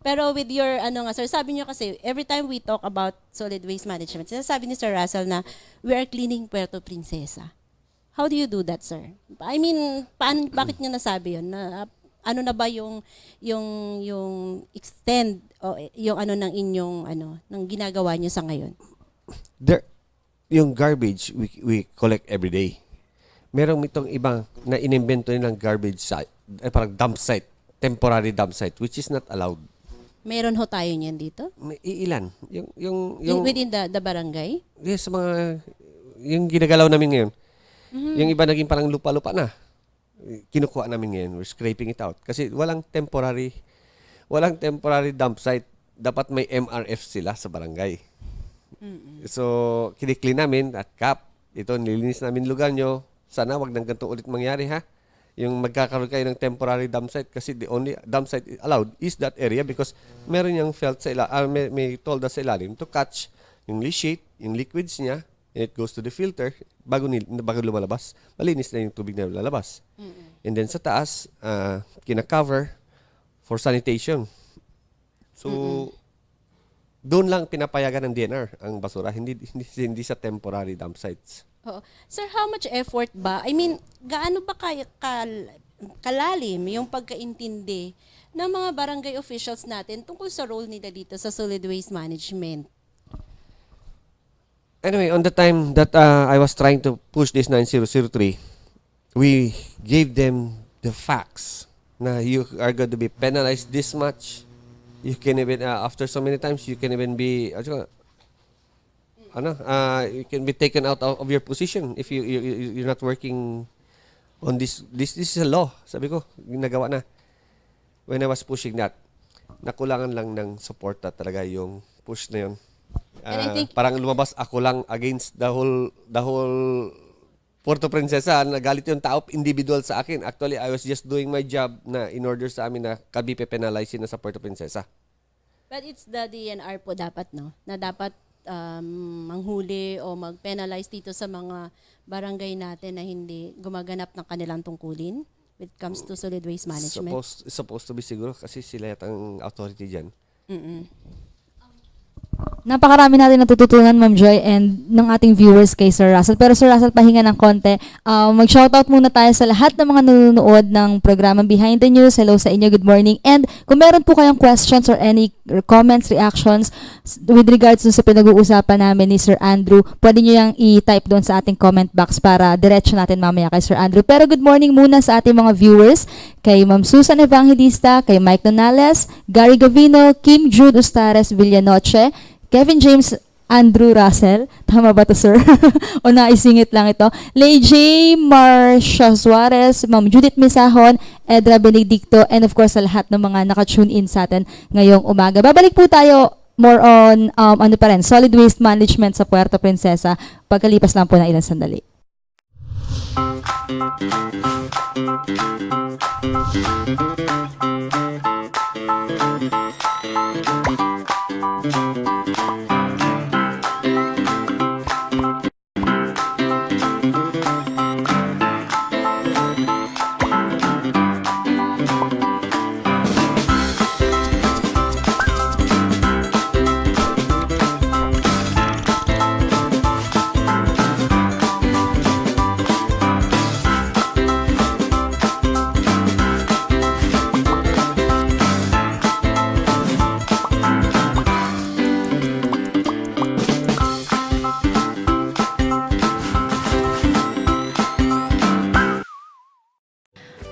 Pero with your, ano nga sir, sabi niyo kasi, every time we talk about solid waste management, sinasabi ni Sir Russell na we are cleaning Puerto Princesa. How do you do that, sir? I mean, bakit niyo nasabi yun? Na, ano na ba yung extend o yung ano ng inyong ano ng ginagawa niyo sa ngayon? Yung garbage we collect every day. Merong itong ibang na inimbento nilang garbage site, parang dump site, temporary dump site which is not allowed. Meron ho tayo niyan dito? May iilan. Yung Within the barangay? yes, mga yung ginagalaw namin ngayon. Yung iba naging parang lupa-lupa na. Kinukuha namin ngayon. We're scraping it out. Kasi walang temporary dump site. Dapat may MRF sila sa barangay. So, kiniklean namin at cap. Ito, nilinis namin lugar nyo. Sana wag nang ganito ulit mangyari, ha? Yung magkakaroon kayo ng temporary dump site kasi the only dump site allowed is that area because meron yung felt sa ilalim, may tolda sa ilalim to catch yung leachate, yung liquids niya, and it goes to the filter bago lumalabas. Malinis na yung tubig na lalabas. And then sa taas, kina-cover for sanitation. So, doon lang pinapayagan ng DNR ang basura, hindi sa temporary dump sites. Oo. Sir, how much effort ba? I mean, gaano ba kalalim yung pagkaintindi ng mga barangay officials natin tungkol sa role nila dito sa solid waste management? Anyway, on the time that I was trying to push this 9003, we gave them the facts. Na you are going to be penalized this much. You can even, after so many times, you can even be, you can be taken out of your position if you're not working on this. This is a law. Sabi ko, ginagawa na. When I was pushing that, nakulangan lang ng suporta talaga yung push na yun. And I think- Parang lumabas ako lang against the whole Puerto Princesa, nagalit yung tao, individual sa akin. Actually, I was just doing my job na in order sa amin na kami pe-penalize na sa Puerto Princesa. But it's the DNR po dapat, no? Na dapat manghuli o mag-penalize dito sa mga barangay natin na hindi gumaganap ng kanilang tungkulin when it comes to solid waste management. Supposed to be siguro kasi sila yata ang authority dyan. Napakarami natin natututunan, Ma'am Joy, and ng ating viewers kay Sir Russell. Pero Sir Russell, pahinga ng konti. Mag-shoutout muna tayo sa lahat ng mga nanonood ng programang Behind the News. Hello sa inyo, good morning. And kung meron po kayong questions or any comments, reactions with regards sa pinag-uusapan namin ni Sir Andrew, pwede nyo yung i-type doon sa ating comment box para diretso natin mamaya kay Sir Andrew. Pero good morning muna sa ating mga viewers, kay Ma'am Susan Evangelista, kay Mike Nonales, Gary Gavino, Kim Jude Ustares Villanoche, Kevin James Andrew Russell. Tama ba to, sir? O naisingit lang ito. Lay J. Marcia Suarez, Ma'am Judith Misahon, Edra Benedicto, and of course sa lahat ng mga naka-tune in sa atin ngayong umaga. Babalik po tayo more on solid waste management sa Puerto Princesa pagkalipas lang po ng ilang sandali.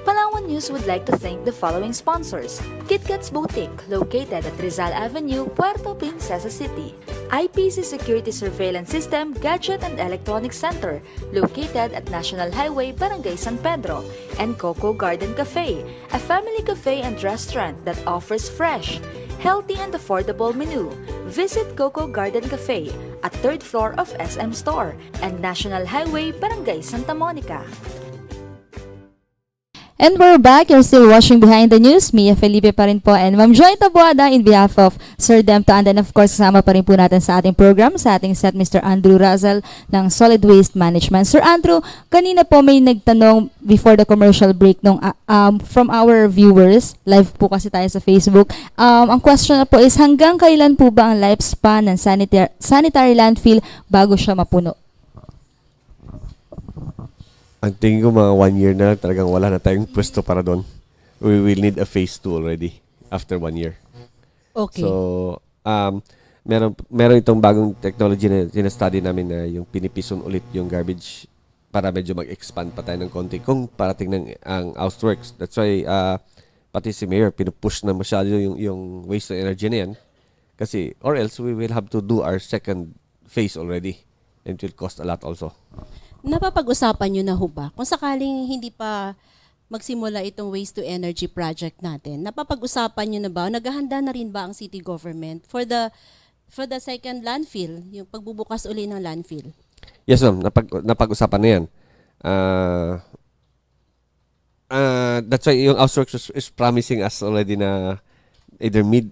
Palawan News would like to thank the following sponsors: KitKat's Boutique, located at Rizal Avenue, Puerto Princesa City; IPC Security Surveillance System, Gadget and Electronics Center, located at National Highway, Barangay San Pedro; and Coco Garden Cafe, a family cafe and restaurant that offers fresh, healthy and affordable menu. Visit Coco Garden Cafe at 3rd floor of SM Store and National Highway, Barangay Santa Monica. And we're back. You're still watching Behind the News. Mia Felipe pa rin po and Ma'am Joy Taboada in behalf of Sir Demto. And then of course, kasama pa rin po natin sa ating program, sa ating set, Mr. Andrew Russell ng Solid Waste Management. Sir Andrew, kanina po may nagtanong before the commercial break from our viewers. Live po kasi tayo sa Facebook. Ang question na po is, hanggang kailan po ba ang lifespan ng sanitary landfill bago siya mapuno? Ang tingin ko mga 1 year na talagang wala na tayong pwesto para doon. We will need a phase 2 already after 1 year. Okay. So, meron itong bagong technology na sinastudy namin na yung pinipison ulit yung garbage para medyo mag-expand pa tayo ng konti kung parating ng ang houseworks. That's why pati si Mayor pinupush na masyado yung waste to energy na yan. Kasi, or else we will have to do our second phase already. And it will cost a lot also. Napapag-usapan nyo na ho ba? Kung sakaling hindi pa magsimula itong waste to energy project natin, napapag-usapan nyo na ba? Naghahanda na rin ba ang city government for the second landfill, yung pagbubukas uli ng landfill? Yes, ma'am. Napag-usapan na yan. That's why yung outsource is promising us already na either ang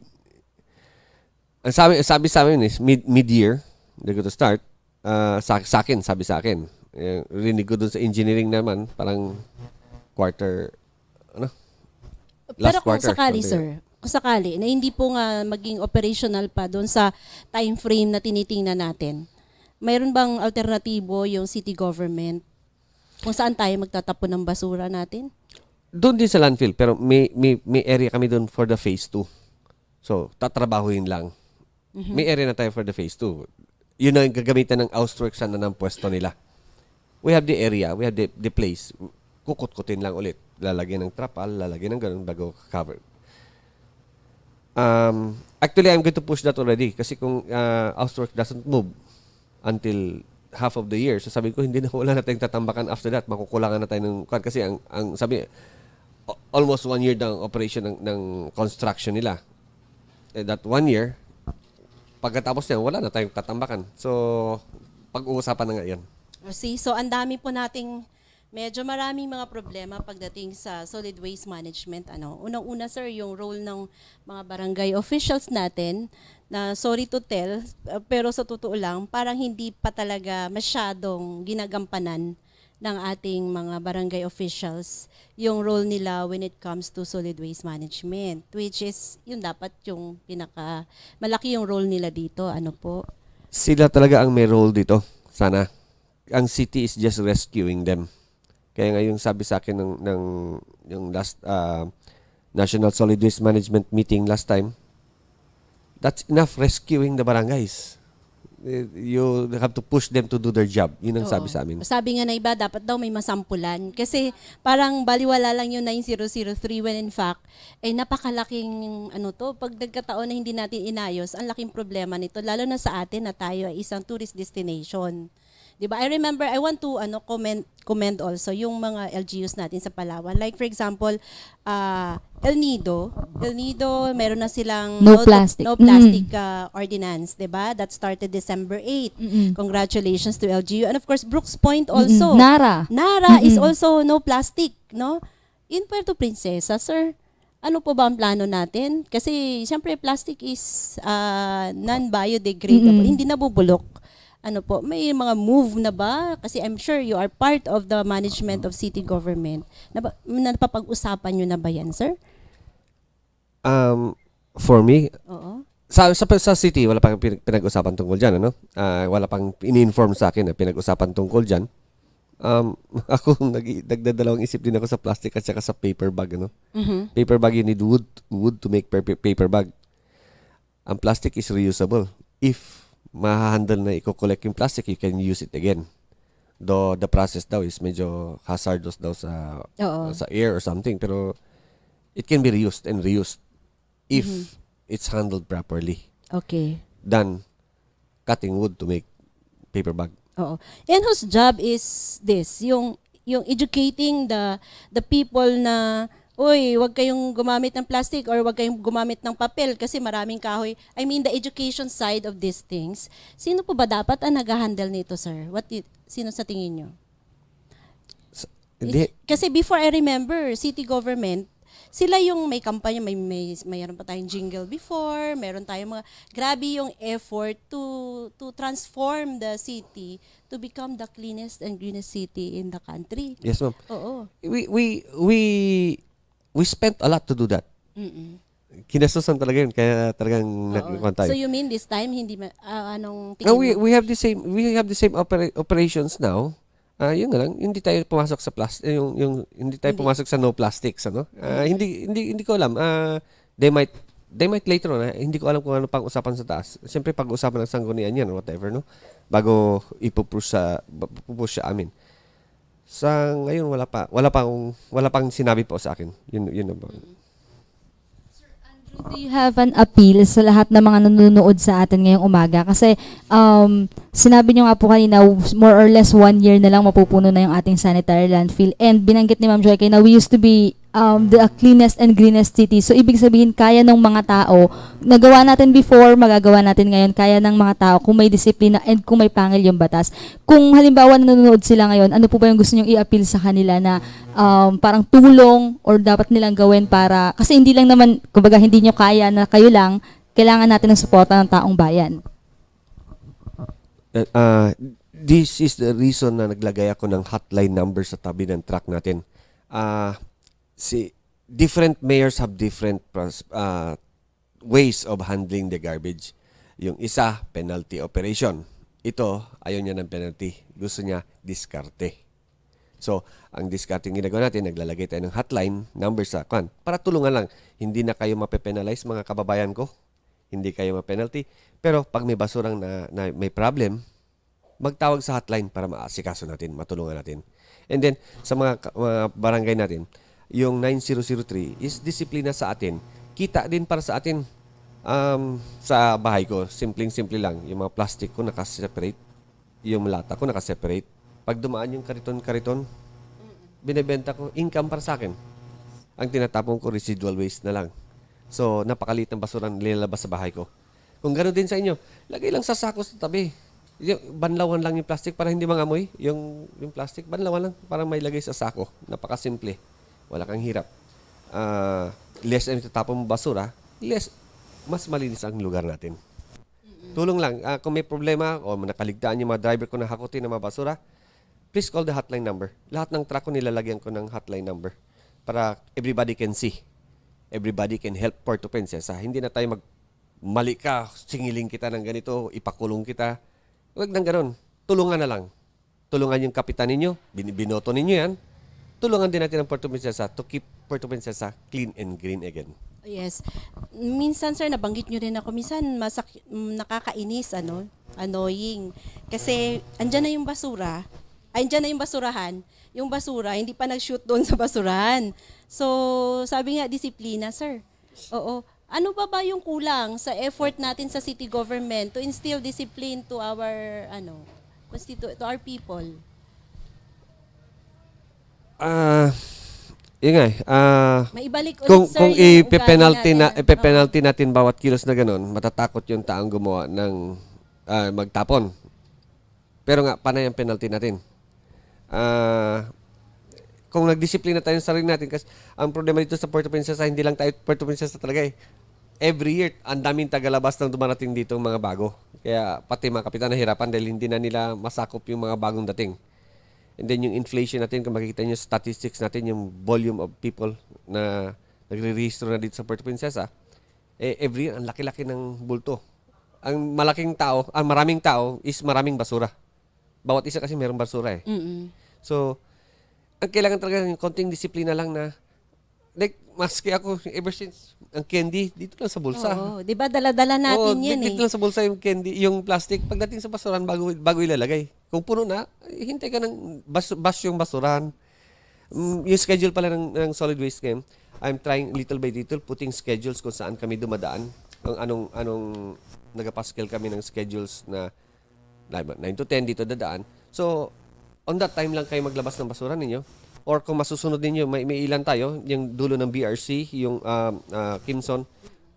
sabi sa amin is mid-year, they're going to start. Sabi sa akin. Rinig ko dun sa engineering naman, parang quarter, Pero kung quarter, sakali, something. sir, kung sakali, na hindi po nga maging operational pa doon sa time frame na tinitingnan natin, mayroon bang alternatibo yung city government kung saan tayo magtatapon ng basura natin? Doon din sa landfill, pero may area kami doon for the phase 2. So, tatrabahuin lang. May area na tayo for the phase 2. Yun ang gagamitan ng outworks na ng pwesto nila. We have the area, we have the place. Kukut-kutin lang ulit. Lalagyan ng trapal, lalagyan ng ganun bago cover. Actually, I'm going to push that already kasi kung outwork doesn't move until half of the year, so sabi ko, wala na tayong tatambakan after that. Makukulangan na tayo ng kasi ang sabi, almost 1 year ng operation ng construction nila. That 1 year, pagkatapos niyan, wala na tayong tatambakan. So, pag-uusapan na nga yan. See, so ang dami po nating medyo maraming mga problema pagdating sa solid waste management. Unang-una sir, yung role ng mga barangay officials natin na sorry to tell, pero sa totoo lang, parang hindi pa talaga masyadong ginagampanan ng ating mga barangay officials yung role nila when it comes to solid waste management, which is yun dapat yung malaki yung role nila dito. Ano po? Sila talaga ang may role dito. Sana. Ang city is just rescuing them. Kaya nga yung sabi sa akin ng yung last National Solid Waste Management meeting last time, that's enough rescuing the barangays. You have to push them to do their job. Yun ang sabi sa amin. Sabi nga na iba, dapat daw may masampulan. Kasi parang baliwala lang yung 9003 when in fact, napakalaking pag nagkataon na hindi natin inayos, ang laking problema nito. Lalo na sa atin na tayo ay isang tourist destination. Diba? I remember, I want to comment also yung mga LGUs natin sa Palawan. Like for example, El Nido, meron na silang No plastic. no plastic ordinance, 'di ba? That started December 8. Congratulations to LGU. And of course, Brooks Point also. Nara. Is also no plastic, no? In Puerto Princesa, sir, ano po ba ang plano natin? Kasi siyempre plastic is non-biodegradable, hindi nabubulok. Ano po, may mga move na ba? Kasi I'm sure you are part of the management of city government. Napapag-usapan nyo na ba yan, sir? For me, Oo. sa city, wala pang pinag-usapan tungkol dyan. Wala pang in-inform sa akin na pinag-usapan tungkol dyan. Ako, nagdadalawang isip din ako sa plastic at saka sa paper bag. Paper bag, you need wood to make paper bag. Ang plastic is reusable. If ma-handle na i-collect yung plastic, you can use it again. Though the process daw is medyo hazardous daw sa air or something, pero it can be reused and reused if it's handled properly Okay. than cutting wood to make paper bag. Oo. And whose job is this? Yung educating the people na uy, wag kayong gumamit ng plastic or wag kayong gumamit ng papel kasi maraming kahoy. I mean, the education side of these things. Sino po ba dapat ang nag-handle nito, sir? Sino sa tingin nyo? Hindi, Kasi before I remember, city government, sila yung may kampanya, mayroon pa tayong jingle before, meron tayong grabe yung effort to transform the city to become the cleanest and greenest city in the country. yes ma'am. Oo. We spent a lot to do that. Kinasusan talaga yun, kaya talagang nagkuhan tayo. So you mean this time hindi anong tingin No, mo? we have the same operations now. Yun nga lang, hindi tayo pumasok sa plastic, hindi tayo pumasok sa no plastics, hindi ko alam. They might later on, hindi ko alam kung ano pang usapan sa taas. Siyempre pag-usapan ng sanggunian yan or whatever, no? Bago ipupush sa amin. Sa ngayon wala pang sinabi po sa akin. Yun na ba. Do you have an appeal sa lahat ng mga nanonood sa atin ngayong umaga? Kasi sinabi nyo nga po kanina, more or less 1 year na lang mapupuno na yung ating sanitary landfill. And binanggit ni Ma'am Joy na we used to be the cleanest and greenest city. So, ibig sabihin, kaya ng mga tao, nagawa natin before, magagawa natin ngayon, kaya ng mga tao kung may disiplina and kung may pangil yung batas. Kung halimbawa nanonood sila ngayon, ano po ba yung gusto nyong i-appeal sa kanila na parang tulong or dapat nilang gawin para, kasi hindi lang naman, kumbaga hindi nyo kaya na kayo lang, kailangan natin ng suporta ng taong bayan. This is the reason na naglagay ako ng hotline number sa tabi ng truck natin. Different mayors have different ways of handling the garbage. Yung isa, penalty operation. Ito, ayaw niya ng penalty. Gusto niya diskarte. So, ang discarding ginagawa natin, naglalagay tayo ng hotline number sa para tulungan lang. Hindi na kayo mape-penalize, mga kababayan ko. Hindi kayo ma-penalty. Pero pag may basurang na may problem, magtawag sa hotline para maasikaso natin, matulungan natin. And then, sa mga barangay natin, yung 9003 is disiplina sa atin. Kita din para sa atin. Sa bahay ko, simpleng-simple lang. Yung mga plastic ko nakaseparate. Yung lata ko nakaseparate. Pag dumaan yung kariton-kariton, binibenta ko, income para sa akin. Ang tinatapon ko, residual waste na lang. So, napakaliit ng basura na nilalabas sa bahay ko. Kung gano'n din sa inyo, lagay lang sa sako sa tabi. Yung banlawan lang yung plastic para hindi mangamoy. Yung plastic, banlawan lang para may lagay sa sako. Napakasimple. Wala kang hirap. Less ang itatapon mo basura, less, mas malinis ang lugar natin. Tulong lang. Kung may problema o nakaligtaan yung mga driver ko na hakutin ng mga basura, please call the hotline number. Lahat ng truck ko nilalagyan ko ng hotline number para everybody can see. Everybody can help Puerto Princesa. Hindi na tayo mali ka, singiling kita ng ganito, ipakulong kita. Huwag nang gano'n. Tulungan na lang. Tulungan yung kapitan ninyo, binoto ninyo yan. Tulungan din natin ang Puerto Princesa to keep Puerto Princesa clean and green again. Yes. Minsan, sir, nabanggit nyo rin ako, minsan nakakainis, annoying. Kasi, andyan na yung basura, andyan na yung basurahan, yung basura, hindi pa nag-shoot doon sa basurahan. So, sabi nga, disiplina, sir. Oo. Ano ba yung kulang sa effort natin sa city government to instill discipline to our, to our people? Yun nga Maibalik ulit, kung sir, kung yung ipe-penalty ugali natin. ipe-penalty natin bawat kilos na ganun, matatakot yung taong gumawa ng magtapon. Pero nga panay ang penalty natin. Kung nagdisiplina tayo sa sarili natin, kasi ang problema dito sa Puerto Princesa, hindi lang tayo Puerto Princesa talaga eh. Every year, ang daming tagalabas nang dumarating dito mga bago. Kaya pati mga kapitan nahirapan dahil hindi na nila masakop yung mga bagong dating. And then yung inflation natin, kung makikita nyo statistics natin, yung volume of people na nagre-register na dito sa Puerto Princesa, every year, ang laki-laki ng bulto. Ang maraming tao is maraming basura. Bawat isa kasi mayroong basura eh. Mm-mm. So, ang kailangan talaga yung konting disiplina lang na, like, maski ako, ever since, ang candy, dito lang sa bulsa. Oo, di ba dala-dala natin yan dito lang sa bulsa yung candy, yung plastic. Pagdating sa basurahan, bago ilalagay. Kung puno na, hintay ka ng bash yung basurahan. Yung schedule pala ng solid waste game, I'm trying little by little, putting schedules kung saan kami dumadaan. Kung anong nagapascal kami ng schedules na 9 to 10 dito dadaan. So, on that time lang kayo maglabas ng basura ninyo. Or kung masusunod ninyo, may ilan tayo, yung dulo ng BRC, yung Kimson,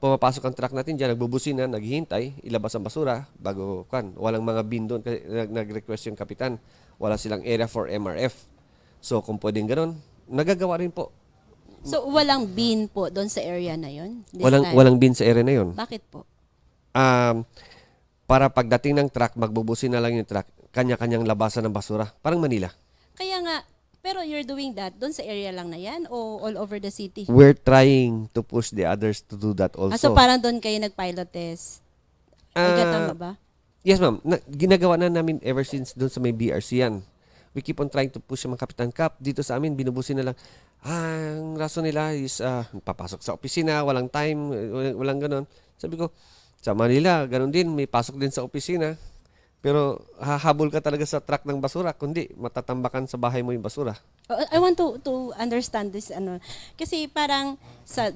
pumapasok ang truck natin dyan, nagbubusina, naghihintay, ilabas ang basura bago walang mga bin doon kasi nag-request yung kapitan. Wala silang area for MRF. So kung pwedeng gano'n, nagagawa rin po. So walang bin po doon sa area na yon? Walang bin sa area na yon. Bakit po? Para pagdating ng truck, magbubusina lang yung truck, kanya-kanyang labasan ng basura. Parang Manila. Kaya nga, pero you're doing that doon sa area lang na yan o all over the city? We're trying to push the others to do that also. So parang doon kayo nag-pilot test? Tama ba? Yes, ma'am. Ginagawa na namin ever since doon sa may BRC yan. We keep on trying to push yung mga Kapitan Cup. Dito sa amin, binubusin na lang. Ang rason nila is papasok sa opisina, walang time, walang ganon. Sabi ko, sa Manila, ganon din, may pasok din sa opisina. Pero hahabol ka talaga sa truck ng basura, kundi matatambakan sa bahay mo yung basura. I want to understand this kasi parang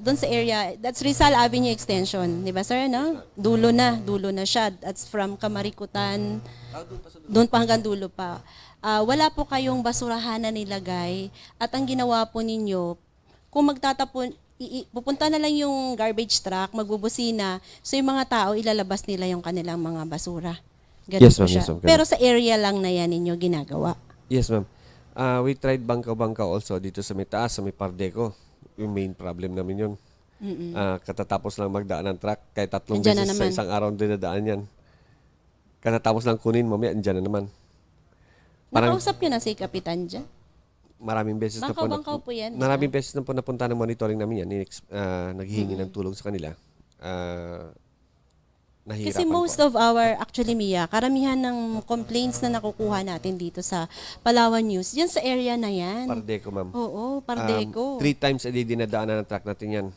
doon sa area, that's Rizal Avenue Extension, 'di ba sir, no? Dulo na siya. That's from Kamarikutan. Doon pa hanggang dulo pa. Wala po kayong basurahan na nilagay at ang ginawa po ninyo, kung magtatapon pupunta na lang yung garbage truck, magbubusina, so yung mga tao ilalabas nila yung kanilang mga basura. Ganun Yes, po ma'am. siya. Yes, ma'am. Pero sa area lang na yan ninyo ginagawa. Yes, ma'am. We tried bangka-bangka also dito sa may taas, sa may Pardeco. Yung main problem namin yun. Katatapos lang magdaan ng truck, kahit 3 Andyan na beses sa naman. isang araw dinadaan yan. Katatapos lang kunin, mamaya andyan na naman. Parang Nakausap nyo na si Kapitan dyan? maraming beses Bangkaw-bangkaw po yan, di Maraming ba? beses na po napunta ng monitoring namin yan. Naghihingi ng tulong sa kanila. Nahihirapan Kasi most po. of our, actually Mia, karamihan ng complaints na nakukuha natin dito sa Palawan News, yan sa area na yan. Pardeco, ma'am. Oo, Pardeco. 3 times a day dinadaanan ng truck natin yan.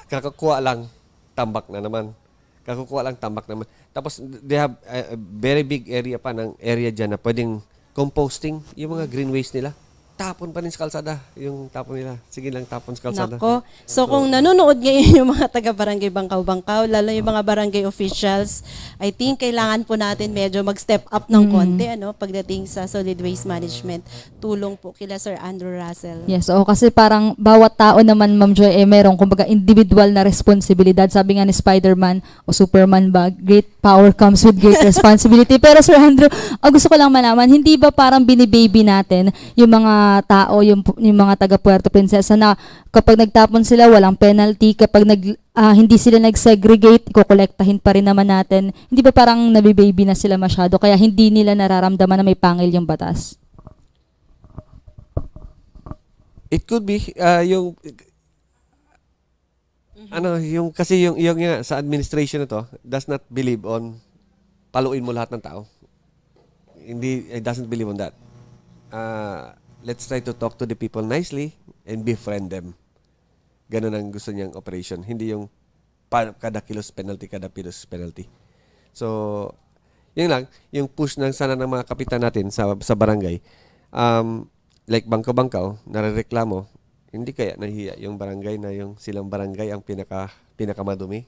Kakakuha lang, tambak na naman. Kakukuha lang, tambak naman. Tapos, they have a very big area pa ng area dyan na pwedeng composting yung mga green waste nila. tapon pa rin sa kalsada. Yung tapon nila. Sige lang, tapon sa kalsada. Nako. So kung nanonood ngayon yung mga taga-barangay Bangkaw-Bangkaw, lalo yung mga barangay officials, I think kailangan po natin medyo mag-step up ng konti pagdating sa solid waste management. Tulong po kila Sir Andrew Russell. Yes, oo, kasi parang bawat tao naman, Ma'am Joy, merong kumbaga individual na responsibilidad. Sabi nga ni Spider-Man o Superman ba, great power comes with great responsibility. Pero Sir Andrew, gusto ko lang malaman, hindi ba parang binibaby natin yung mga tao, yung mga taga Puerto Princesa na kapag nagtapon sila, walang penalty. Kapag hindi sila nag-segregate, kukolektahin pa rin naman natin. Hindi ba parang nabibaby na sila masyado, kaya hindi nila nararamdaman na may pangil yung batas? It could be yung yung kasi yung nga sa administration na to does not believe on paluin mo lahat ng tao. Hindi, it doesn't believe on that. Let's try to talk to the people nicely and befriend them. Ganun ang gusto niyang operation. Hindi yung kada kilos penalty, kada pilos penalty. So, yun lang, yung push ng sana ng mga kapitan natin sa barangay. Like Bangkaw-Bangkaw, narereklamo, hindi kaya nahiya yung barangay na yung silang barangay ang pinakamadumi.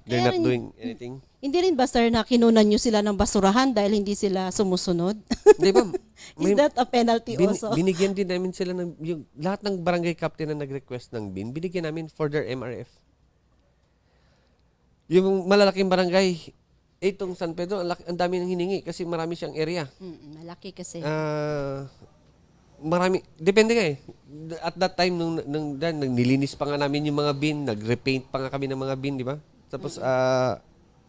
They're not doing anything. Hindi rin ba, sir, na kinunan nyo sila ng basurahan dahil hindi sila sumusunod? Di ba? Is that a penalty also? Binigyan din namin sila ng, yung, lahat ng barangay captain na nag-request ng bin, binigyan namin for their MRF. Yung malalaking barangay, itong San Pedro, ang dami nang hiningi kasi marami siyang area. Malaki kasi. Marami, depende nga eh. At that time, nung nilinis pa nga namin yung mga bin, nag-repaint pa nga kami ng mga bin, di ba? Tapos,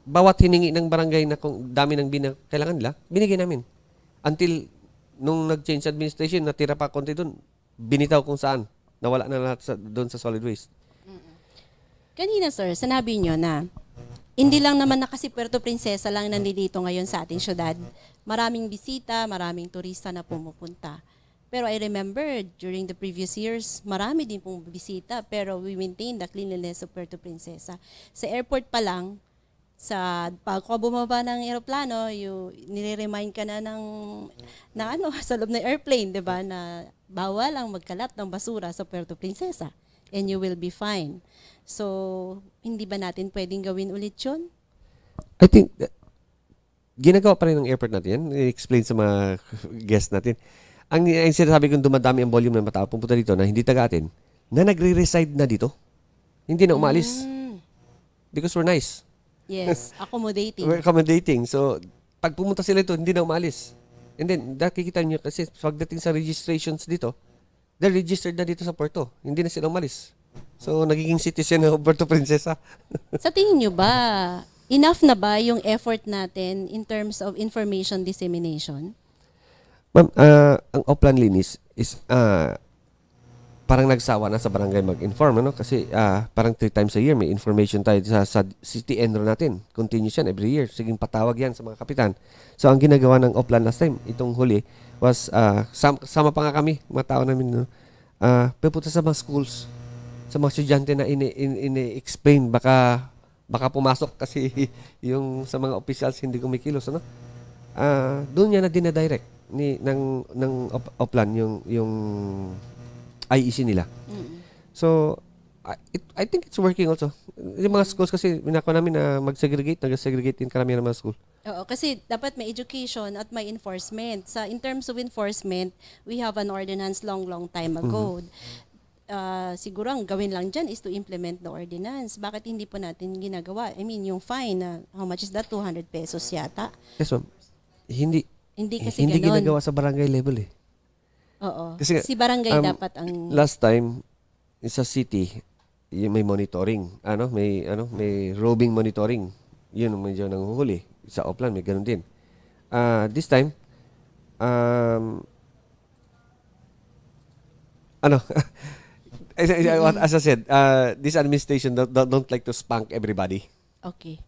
bawat hiningi ng barangay na kung dami ng bin na kailangan nila, binigay namin. Until, nung nag-change administration, natira pa konti doon, binitaw kung saan. Nawala na lahat doon sa solid waste. Kanina, sir, sinabi nyo na hindi lang naman na kasi Puerto Princesa lang nandito ngayon sa ating syudad. Maraming bisita, maraming turista na pumupunta. Pero I remember during the previous years, marami din pong bisita pero we maintain the cleanliness of Puerto Princesa. Sa airport pa lang, pag bumaba ng eroplano, nire-remind ka na sa loob ng airplane, 'di ba, na bawal ang magkalat ng basura sa Puerto Princesa and you will be fine. So, hindi ba natin pwedeng gawin ulit 'yun? I think, ginagawa pa rin ng airport natin yan. I-explain sa mga guests natin. Ang sinasabi kong dumadami ang volume ng matao pumunta dito na hindi taga atin, na nagre-reside na dito. Hindi na umalis. Because we're nice. Yes, accommodating. We're accommodating. So, pag pumunta sila dito, hindi na umalis. And then, nakikita nyo kasi pagdating sa registrations dito, they're registered na dito sa Puerto. Hindi na sila umalis. So, nagiging citizen ng Puerto Princesa. Sa tingin nyo ba, enough na ba yung effort natin in terms of information dissemination? Ma'am, ang Oplan Linis is parang nagsawa na sa barangay mag-inform, ano? Kasi parang 3 times a year may information tayo sa city enro natin. Continuous yan every year. Siging patawag yan sa mga kapitan. So, ang ginagawa ng Oplan last time, itong huli, was sama pa nga kami, mga tao namin, no? Pupunta sa mga schools, sa mga estudyante na ini-explain, baka pumasok kasi yung sa mga officials hindi kumikilos, ano? Doon niya na dinadirect ng Oplan yung IEC nila. So I think it's working also. Yung mga schools kasi minako namin na nag-segregate din karamihan ng mga school. Oo, kasi dapat may education at may enforcement. In terms of enforcement, we have an ordinance long time ago. Siguro ang gawin lang dyan is to implement the ordinance. Bakit hindi po natin ginagawa? I mean, yung fine, how much is that? 200 pesos yata? Yes, ma'am. Hindi kasi ganon. Ginagawa sa barangay level eh. Oo. Kasi Si barangay dapat ang... Last time, sa city, may monitoring. May roving monitoring. Yun ang medyo nanguhuli. Sa Oplan, may ganun din. This time, as I said, this administration don't like to spank everybody. Okay.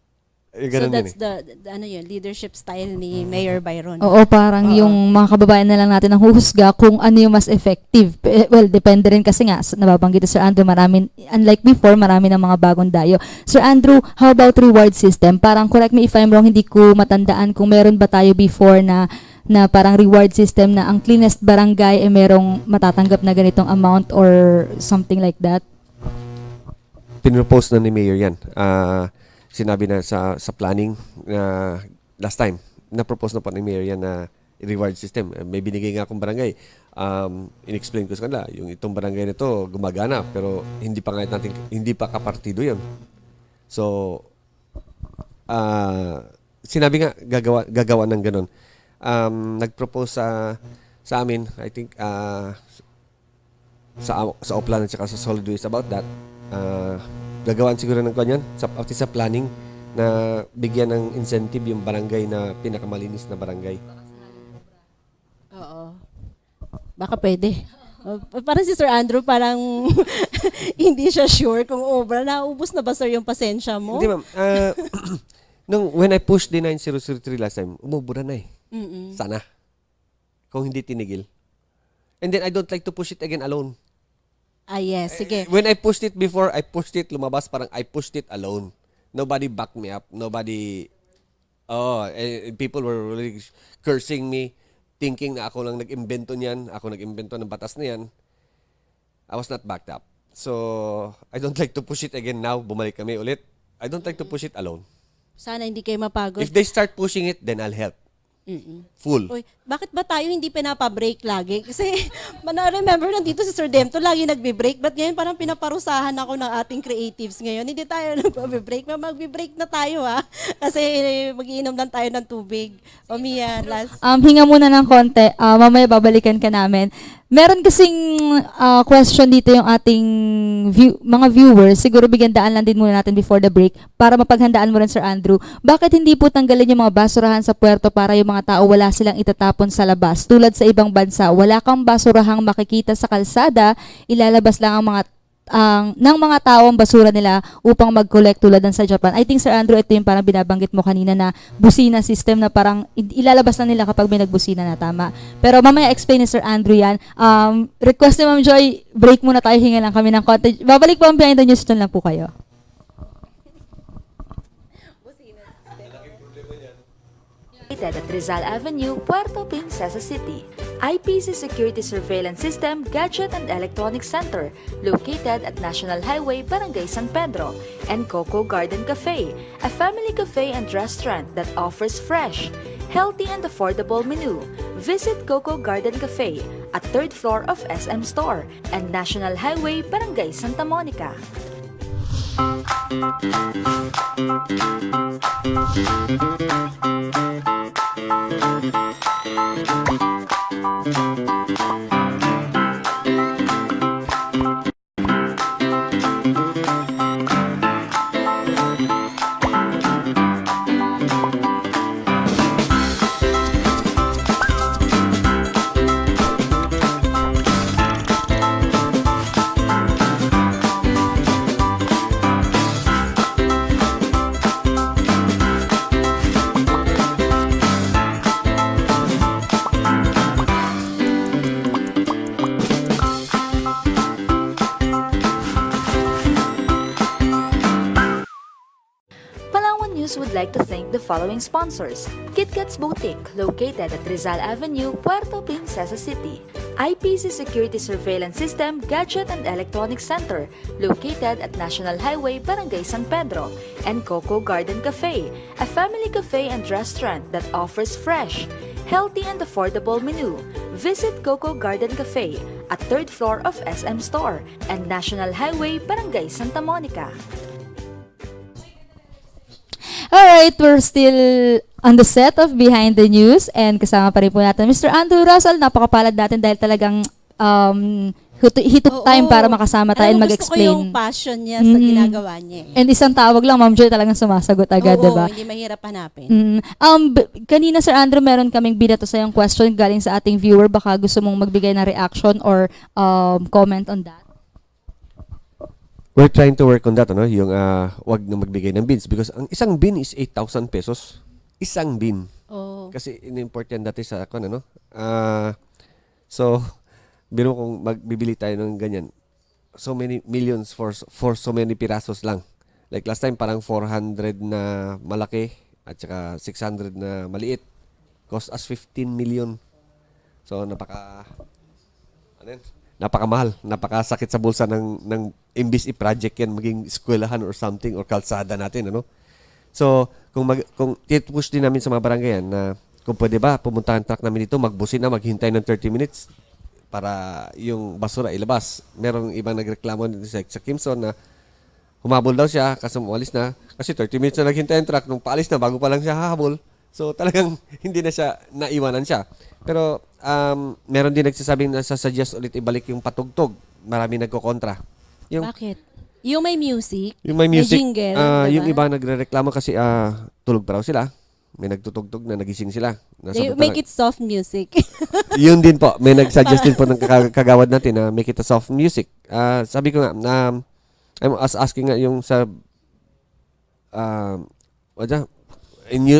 Ganun So that's din the leadership style ni Mayor Byron. Oo, parang yung mga kababayan na lang natin ang huhusga kung ano yung mas effective. Well, depende rin kasi nga, nababanggit Sir Andrew, unlike before, marami ng mga bagong dayo. Sir Andrew, how about reward system? Parang, correct me if I'm wrong, hindi ko matandaan kung meron ba tayo before na na parang reward system na ang cleanest barangay ay merong matatanggap na ganitong amount or something like that? Pinropose na ni Mayor yan. Sinabi na sa planning na last time, na-propose na po ni Mayor yan na reward system. May binigay nga akong barangay. In-explain ko sa kanila, yung itong barangay na to gumagana pero hindi pa kapartido yun. So, sinabi nga gagawa ng ganun. Nag-propose sa amin, I think sa Oplan at saka sa Solid Waste about that. Gagawin siguro ng kanyan sa planning na bigyan ng incentive yung barangay na pinakamalinis na barangay. Oo. Baka pwede. Parang si Sir Andrew, parang hindi siya sure kung obra. Naubos na ba, sir, yung pasensya mo? Hindi, ma'am. When I pushed the 9003 last time, umubura na eh. Sana. Kung hindi tinigil. And then I don't like to push it again alone. Yes, sige. When I pushed it before, lumabas parang I pushed it alone. Nobody backed me up. People were really cursing me, thinking na ako lang nag-imbento niyan, ako nag-imbento ng batas na yan. I was not backed up. So, I don't like to push it again now. Bumalik kami ulit. I don't like to push it alone. Sana hindi kayo mapagod. If they start pushing it, then I'll help. Full. Uy, bakit ba tayo hindi pinapa-break lagi? Kasi, remember nandito si Sir Demto, lagi nagbe-break. Ba't ngayon parang pinaparusahan ako ng ating creatives ngayon? Hindi tayo nagbe-break. Magbe-break na tayo, ha? Kasi mag-iinom lang tayo ng tubig. O Mia, last. Hinga muna ng konti. Mamaya babalikan ka namin. Meron kasing question dito yung ating mga viewers. Siguro bigyan daan lang din muna natin before the break para mapaghandaan mo rin, Sir Andrew. Bakit hindi po tanggalin yung mga basurahan sa puerto para yung mga tao wala silang itatapon sa labas? Tulad sa ibang bansa, wala kang basurahang makikita sa kalsada, ilalabas lang ang ng mga tao ang basura nila upang mag-collect tulad ng sa Japan. I think, Sir Andrew, ito yung parang binabanggit mo kanina na busina system na parang ilalabas na nila kapag may nagbusina na, tama. Pero mamaya explain ni Sir Andrew yan. Request ni Ma'am Joy, break muna tayo, hinga lang kami ng konti. Babalik po ang behind the news, doon lang po kayo. Located at Rizal Avenue, Puerto Princesa City. IPC Security Surveillance System Gadget and Electronics Center, located at National Highway, Barangay San Pedro, and Coco Garden Cafe, a family cafe and restaurant that offers fresh, healthy and affordable menu. Visit Coco Garden Cafe at 3rd floor of SM Store and National Highway, Barangay Santa Monica. Palawan News would like to thank the following sponsors: KitKat's Boutique, located at Rizal Avenue, Puerto Princesa City; IPC Security Surveillance System Gadget and Electronics Center, located at National Highway, Barangay San Pedro; and Coco Garden Cafe, a family cafe and restaurant that offers fresh, healthy and affordable menu. Visit Coco Garden Cafe at 3rd floor of SM Store and National Highway, Barangay Santa Monica. Alright, we're still on the set of Behind the News and kasama pa rin po natin Mr. Andrew Russell. Napakapalad natin dahil talagang he took time para makasama tayo and mag-explain. Gusto ko yung passion niya sa ginagawa niya. And isang tawag lang, Ma'am Joy, talagang sumasagot agad, diba? Hindi mahirap hanapin. Kanina, Sir Andrew, meron kaming binato sa yung question galing sa ating viewer. Baka gusto mong magbigay ng reaction or comment on that? We're trying to work on that, yung wag na magbigay ng bins because ang isang bin is 8,000 pesos. Isang bin. Oh. Kasi in-import yan dati sa ako, so, biro kung magbibili tayo ng ganyan, so many millions for so many pirasos lang. Like last time, parang 400 na malaki at saka 600 na maliit. Cost us 15 million. So, ano yun? Napakamahal. Napakasakit sa bulsa ng imbis i-project yan, maging eskwelahan or something, or kalsada natin, ano? So, kung push din namin sa mga barangay yan na kung pwede ba, pumuntahan truck namin dito, magbusin na, maghintay ng 30 minutes para yung basura ilabas. Merong ibang nagreklamo dito sa Kimson na humabol daw siya kasi umalis na. Kasi 30 minutes na naghintay ang truck, nung paalis na, bago pa lang siya hahabol. So, talagang hindi na siya, naiwanan siya. Pero, meron din nagsasabing na suggest ulit ibalik yung patugtog. Marami nagkokontra. Bakit? Yung may music, Yung may music, jingle, diba? yung iba nagrereklamo kasi tulog pa raw sila. May nagtutugtog na nagising sila. They make it soft music. Yun din po. May nag-suggest din po ng kagawad natin na make it a soft music. Sabi ko nga, I'm asking nga yung sa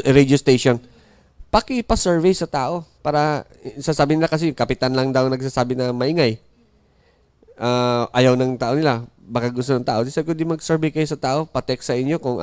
radio station, paki-pa-survey sa tao para sasabihin nila kasi kapitan lang daw nagsasabi na maingay. Ayaw ng tao nila. Baka gusto ng tao. Sabi ko, di mag-survey kayo sa tao, pa-text sa inyo kung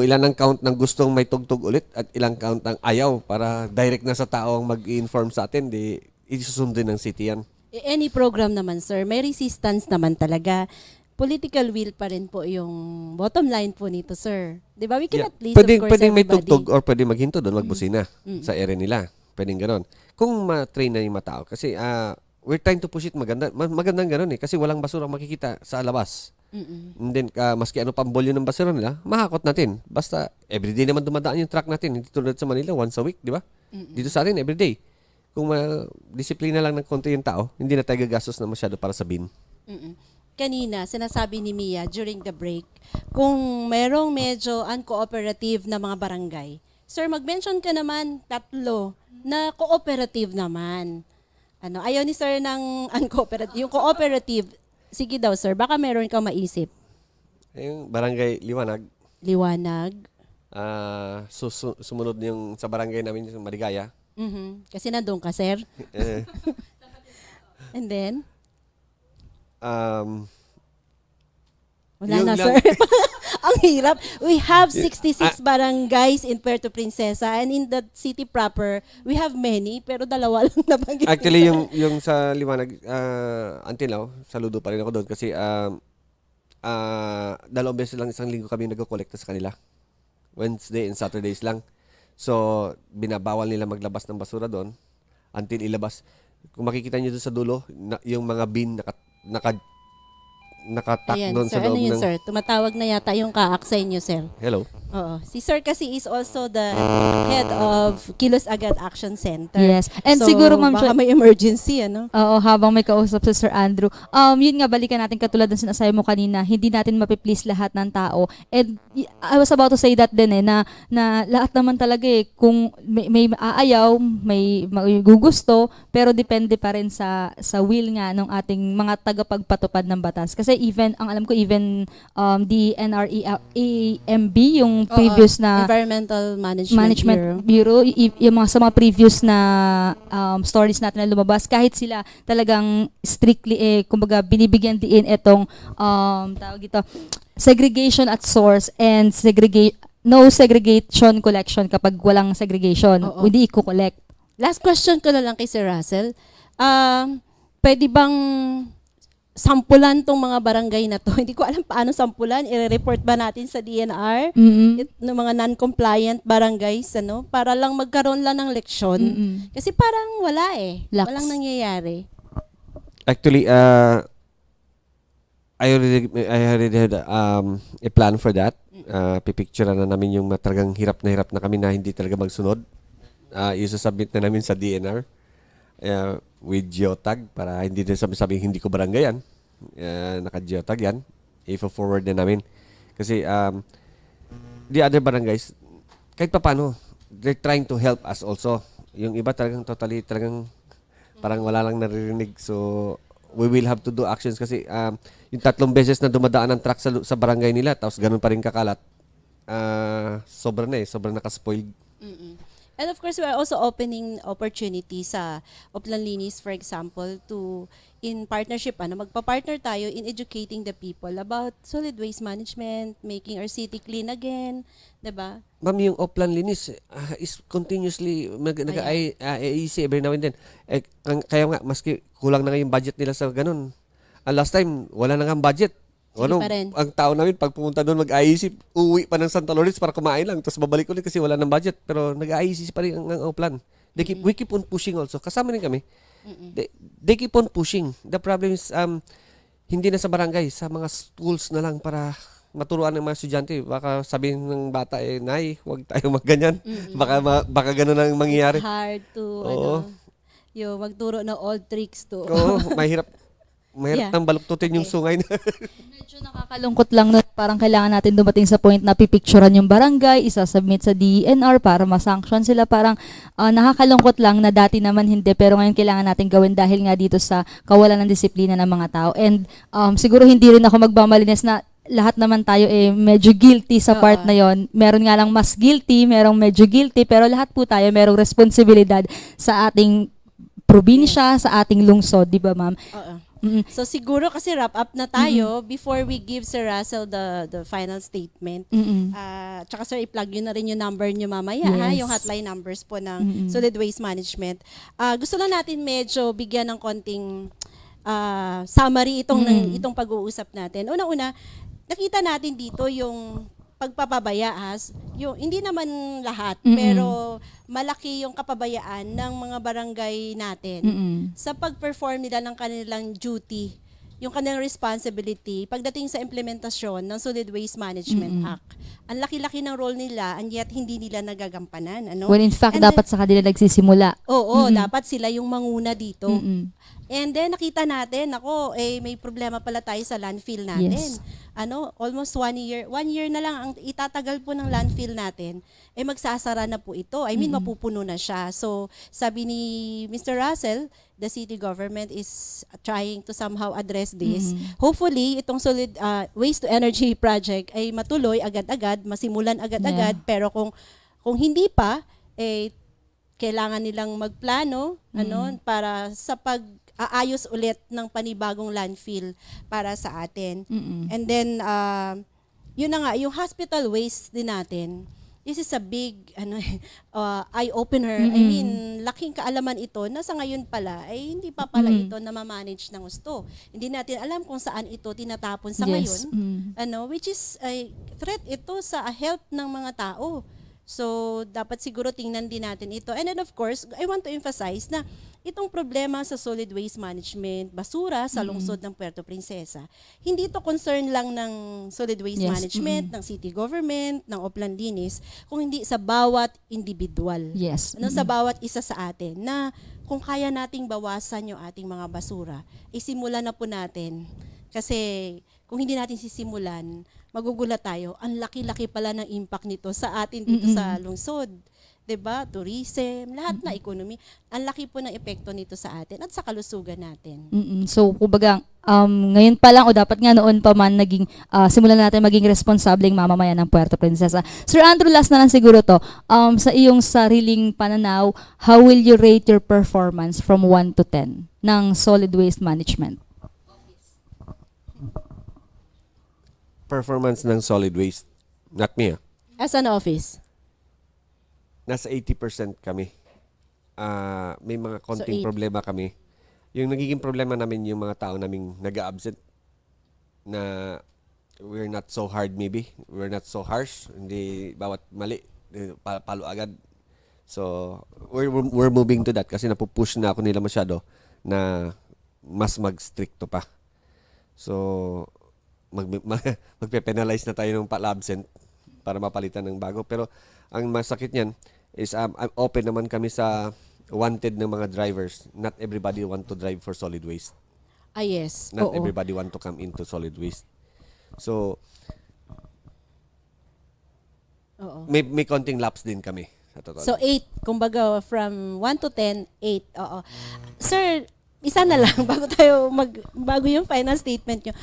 ilan ang count ng gustong may tugtog ulit at ilang count ang ayaw para direct na sa tao ang mag-inform sa atin. Di isusundin ng city yan. Any program naman, sir, may resistance naman talaga. Political will pa rin po yung bottom line po nito, sir. Di ba? We cannot please, of course, pwedeng may everybody. tugtog or pwede maghinto doon, magbusina sa area nila. Pwedeng ganon. Kung ma-train na yung mga tao. Kasi we're trying to push it magandang ganon eh. Kasi walang basura makikita sa labas. And then, maski ano pang volume ng basura nila, mahakot natin. Basta, everyday naman dumadaan yung truck natin. Hindi tulad sa Manila, once a week, di ba? Dito sa atin, everyday. Kung disiplina lang ng konti yung tao, hindi na tayo gagastos na masyado para sa bin. Kanina, sinasabi ni Mia during the break, kung merong medyo uncooperative na mga barangay, sir, mag-mention ka naman 3 na cooperative naman. Ayaw ni sir ng uncooperative. Yung cooperative, sige daw sir, baka meron kang maisip. Yung barangay Liwanag, Liwanag. sumunod yung sa barangay namin sa Maligaya. Kasi nandun ka, sir. And then? Wala na, sir. Ang hirap. We have 66 barangays in Puerto Princesa, and in the city proper, we have many, pero 2 lang nabanggit. Actually, yung sa Liwanag, until now, saludo pa rin ako doon kasi 2 beses lang isang linggo kami nagko-kolekta sa kanila. Wednesday and Saturdays lang. So, binabawal nila maglabas ng basura doon until ilabas. Kung makikita nyo doon sa dulo, yung mga bin nakatak Ayan, doon sir, sa loob ano yun, ng... sir? Tumatawag na yata yung kaak sa inyo, sir. Hello? Oo. Si sir kasi is also the head of Kilos Agad Action Center. Yes. And so, siguro, ma'am, baka may emergency, ano? Oo, habang may kausap si Sir Andrew. Yun nga, balikan natin katulad ng sinasabi mo kanina, hindi natin mapiplease lahat ng tao. And I was about to say that din na lahat naman talaga kung may aayaw, may gugusto, pero depende pa rin sa will nga ng ating mga tagapagpatupad ng batas. Kasi even, ang alam ko, even the NREMB, yung previous na Environmental Management Bureau, yung mga sa mga previous na stories natin na lumabas, kahit sila talagang strictly kumbaga binibigyan diin itong tawag ito, segregation at source and no segregation collection kapag walang segregation. Oo. Hindi i-collect. Last question ko na lang kay Sir Russell. Pwede bang sampulan tong mga barangay na to? Hindi ko alam paano sampulan. I-report ba natin sa DNR? Ng mga non-compliant barangays, para lang magkaroon lang ng leksyon. Kasi parang wala Lax. Walang nangyayari. Actually, I already had a plan for that. Pipicture na namin yung talagang hirap na kami na hindi talaga magsunod. Isusubmit na namin sa DNR. With geotag para hindi din sabi hindi ko barangay yan. Naka-geotag yan. I-forward na namin. Kasi the other barangays, kahit pa paano, they're trying to help us also. Yung iba talagang parang wala lang naririnig. So, we will have to do actions kasi yung 3 beses na dumadaan ang truck sa barangay nila tapos ganun pa rin kakalat. Sobra na Sobra nakaspoiled. And of course, we are also opening opportunities sa Oplanlinis, for example, to in partnership, magpa-partner tayo in educating the people about solid waste management, making our city clean again, 'di ba? Ma'am, yung Oplan Linis is continuously nag-AEC every now and then. Kaya nga, maski kulang na nga yung budget nila sa ganun. Last time, wala na nga ang budget. Sige pa rin. Ang tao namin, pag pumunta doon mag-IEC, uwi pa ng Santa Lourdes para kumain lang. Tapos babalik ulit kasi wala ng budget. Pero nag-IEC pa rin ang Oplan. We keep on pushing also. Kasama rin kami. They keep on pushing. The problem is, hindi na sa barangay, sa mga schools na lang para maturuan ng mga estudyante. Baka sabihin ng bata, Nay, huwag tayo magganyan. Baka ganun ang mangyayari. Hard to, yung magturo ng old tricks to. Oo, mahirap nang baluktutin yung sungay na. Medyo nakakalungkot lang na parang kailangan natin dumating sa point na pipicturean yung barangay, isasubmit sa DENR para ma-sanction sila. Parang nakakalungkot lang na dati naman hindi, pero ngayon kailangan natin gawin dahil nga dito sa kawalan ng disiplina ng mga tao. And siguro hindi rin ako magmamalinis na lahat naman tayo medyo guilty sa part na yon. Meron nga lang mas guilty, merong medyo guilty, pero lahat po tayo merong responsibilidad sa ating probinsya, sa ating lungsod, di ba ma'am? So siguro kasi wrap up na tayo before we give Sir Russell the final statement. Tsaka sir, i-plug yun na rin yung number nyo mamaya, yung hotline numbers po ng Solid Waste Management. Gusto lang natin medyo bigyan ng konting summary itong pag-uusap natin. Una-una, nakita natin dito yung pagpapabaya, yung hindi naman lahat, pero malaki yung kapabayaan ng mga barangay natin sa pag-perform nila ng kanilang duty, yung kanilang responsibility pagdating sa implementasyon ng Solid Waste Management Act. Ang laki-laki ng role nila and yet hindi nila nagagampanan. When in fact, dapat sa kanila nagsisimula. Oo, dapat sila yung manguna dito. And then nakita natin, may problema pala tayo sa landfill natin. Yes. Almost 1 year. 1 year na lang ang itatagal po ng landfill natin. Magsasara na po ito. Mapupuno na siya. So, sabi ni Mr. Russell, the city government is trying to somehow address this. Hopefully, itong solid waste to energy project ay matuloy agad-agad, masimulan agad-agad. Pero kung hindi pa, kailangan nilang magplano para sa pag-aayos ulit ng panibagong landfill para sa atin. And then, yun na nga, yung hospital waste din natin, this is a big eye-opener. I mean, laking kaalaman ito na sa ngayon pala, hindi pa pala ito na ma-manage ng gusto. Hindi natin alam kung saan ito tinatapon sa ngayon. Which is a threat ito sa health ng mga tao. So, dapat siguro tingnan din natin ito. And then of course, I want to emphasize na itong problema sa solid waste management, basura sa lungsod ng Puerto Princesa, hindi ito concern lang ng solid waste management, ng city government, ng Oplanlinis, kung hindi sa bawat individual. Yes. Sa bawat isa sa atin na kung kaya nating bawasan yung ating mga basura, isimulan na po natin. Kasi kung hindi natin sisimulan, magugulat tayo, ang laki-laki pala ng impact nito sa atin dito sa lungsod. 'Di ba? Tourism, lahat na economy. Ang laki po ng epekto nito sa atin at sa kalusugan natin. So, kumbaga, ngayon pa lang o dapat nga noon pa man simulan natin maging responsableng mamamayan ng Puerto Princesa. Sir Andrew, last na lang siguro to. Sa iyong sariling pananaw, how will you rate your performance from 1 to 10 ng solid waste management? Performance ng solid waste. Not me. As an office. Nasa 80% kami. May mga konting So, 8. problema kami. Yung nagiging problema namin yung mga tao naming nag-a-absent na we're not so hard maybe. We're not so harsh. Hindi bawat mali. Palo agad. So, we're moving to that kasi napupush na ako nila masyado na mas mag-stricto pa. So, magpe-penalize na tayo ng pala-absent para mapalitan ng bago. Pero ang masakit niyan is I'm open naman kami sa wanted ng mga drivers. Not everybody want to drive for solid waste. Yes. Not everybody want to come into solid waste. So, may konting lapse din kami. Sa totoo. So 8, kumbaga from 1 to 10, 8. Sir, isa na lang bago yung final statement nyo.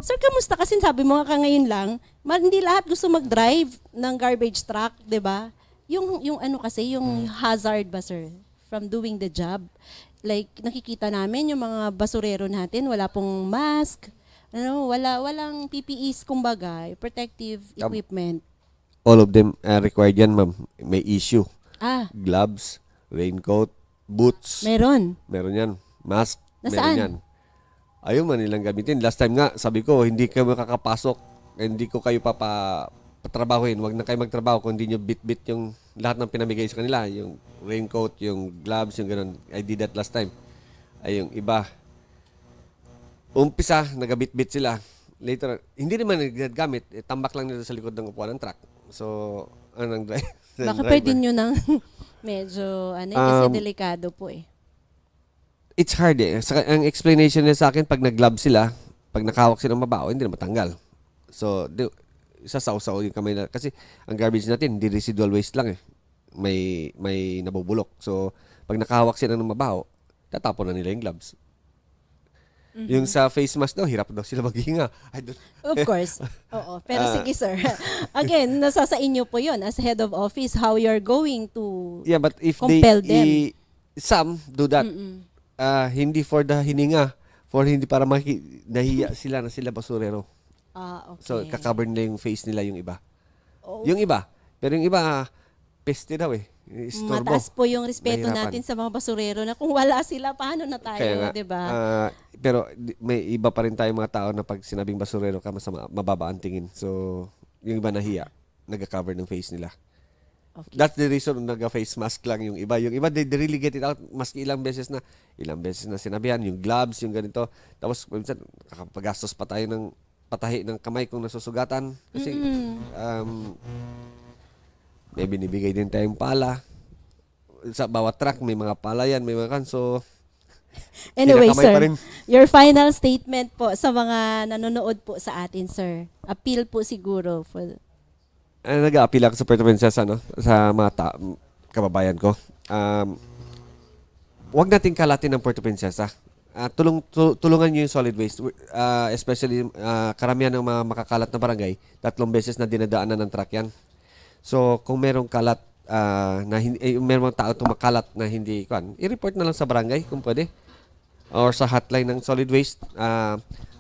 Sir, kamusta? Kasi sabi mo nga ngayon lang, hindi lahat gusto mag-drive ng garbage truck, 'di ba? yung ano kasi, yung hazard ba, sir, from doing the job. Like, nakikita namin yung mga basurero natin, wala pong mask, walang PPEs, kumbaga, protective equipment. All of them required yan, ma'am. May issue. Gloves, Raincoat, boots. meron. Meron yan. Mask. Nasaan? Meron yan. Ayaw man nilang gamitin. Last time nga, sabi ko, hindi kayo makakapasok. Hindi ko kayo patrabahuin. Huwag na kayo magtrabaho kung hindi nyo bit-bit yung lahat ng pinamigay sa kanila. Yung raincoat, yung gloves, yung ganun. I did that last time. Ay, yung iba. Umpisa, nagabit-bit sila. Later, hindi naman nagagamit. Tambak lang nila sa likod ng upuan ng truck. So, anong drive? Baka pwede nyo nang medyo, kasi delikado po eh. It's hard eh. Ang explanation niya sa akin, pag nag-glove sila, pag nakahawak sila ng mabaho, hindi na matanggal. So, sasaw-saw yung kamay na. Kasi, ang garbage natin, hindi residual waste lang eh. May nabubulok. So, pag nakahawak sila ng mabaho, tatapon na nila yung gloves. Yung sa face mask daw, hirap daw sila maghinga. Of course. Oo. Pero sige, sir. Again, nasa sa inyo po yun as head of office, how you're going to but if compel them. Some do that. Hindi for the hininga. Hindi para nahiya sila na sila basurero. Okay. So, kakabar nila yung face nila yung iba. Oh. Yung iba. Pero yung iba, peste daw eh. Istorbo. Mataas po yung respeto Mahirapan. natin sa mga basurero na kung wala sila, paano na tayo, di ba? Pero may iba pa rin tayong mga tao na pag sinabing basurero ka, mababa ang tingin. So, yung iba nahiya, nag-cover ng face nila. Okay. That's the reason nag-face mask lang yung iba. Yung iba, they really get it out. Maski ilang beses na sinabihan. Yung gloves, yung ganito. Tapos, minsan, kakapagastos pa tayo ng patahi ng kamay kung nasusugatan. Kasi, may binibigay din tayong pala. Sa bawat truck, may mga pala yan, may mga kan. So, anyway, kinakamay sir, pa rin. your final statement po sa mga nanonood po sa atin, sir. Appeal po siguro. Nag-a-appeal ako sa Puerto Princesa, no? Sa mga kababayan ko. Huwag nating kalatin ng Puerto Princesa. Tulungan nyo yung solid waste. Especially, karamihan ng mga makakalat na barangay, 3 beses na dinadaanan ng truck yan. So, kung merong kalat, merong tao tumakalat na hindi, i-report na lang sa barangay kung pwede. Or sa hotline ng solid waste.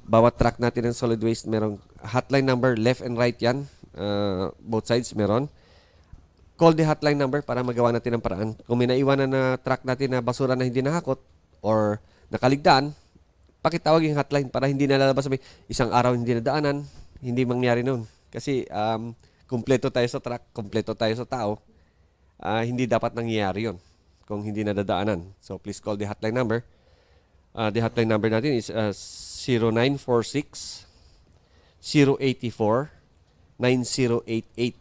Bawat truck natin ng solid waste, merong hotline number, left and right yan. Both sides meron. Call the hotline number para magawa natin ang paraan. Kung may naiwanan na truck natin na basura na hindi nahakot or nakaligtaan, pakitawag yung hotline para hindi nalalabas sabi, isang araw hindi nadaanan, hindi mangyari noon. Kasi kumpleto tayo sa truck, kumpleto tayo sa tao, hindi dapat nangyayari yun kung hindi nadadaanan. So, please call the hotline number. The hotline number natin is 0946-084-9088.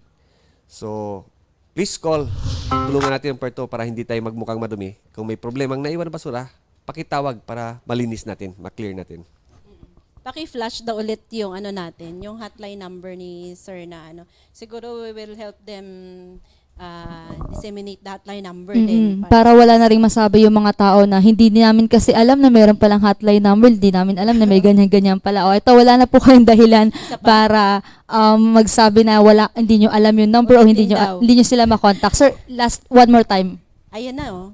So, please call. Tulungan natin ang Puerto para hindi tayo magmukhang madumi. Kung may problemang naiwan na basura, pakitawag para malinis natin, maklear natin. Paki-flash daw ulit yung natin, yung hotline number ni sir na siguro we will help them disseminate that hotline number din. Para wala na rin masabi yung mga tao na hindi namin kasi alam na meron palang hotline number, hindi namin alam na may ganyan-ganyan pala. O ito, wala na po kayong dahilan para magsabi na hindi nyo alam yung number o hindi nyo sila makontak. Sir, last one more time. Ayan na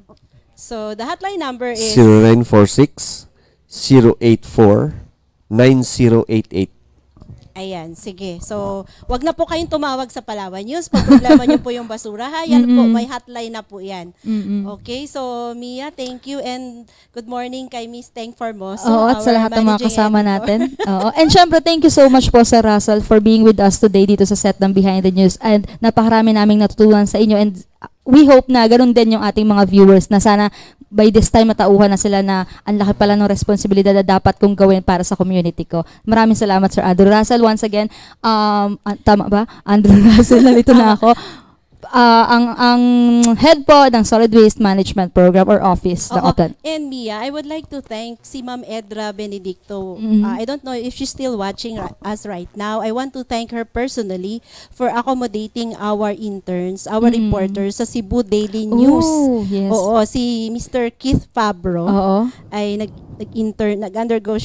So, the hotline number is 0946-084-9088. Ayan, sige. So, wag na po kayong tumawag sa Palawan News. Pag problema nyo po yung basura, yan po, may hotline na po yan. Okay, so Mia, thank you and good morning kay Miss Teng Formoso. At sa lahat ng mga kasama natin. And syempre, thank you so much po Sir Russell for being with us today dito sa set ng Behind the News. And napakarami naming natutunan sa inyo and we hope na ganun din yung ating mga viewers na sana by this time matauhan na sila na ang laki pala ng responsibilidad na dapat kong gawin para sa community ko. Maraming salamat Sir Andrew Russell. Once again, tama ba? Andrew Russell, nalito na ako. Ang head po ng Solid Waste Management Program or Office ng Oplan. And Mia, I would like to thank si Ma'am Edra Benedicto. I don't know if she's still watching us right now. I want to thank her personally for accommodating our interns, our reporters sa Cebu Daily News. Yes. Oo, si Mr. Keith Fabro ay nag-underwent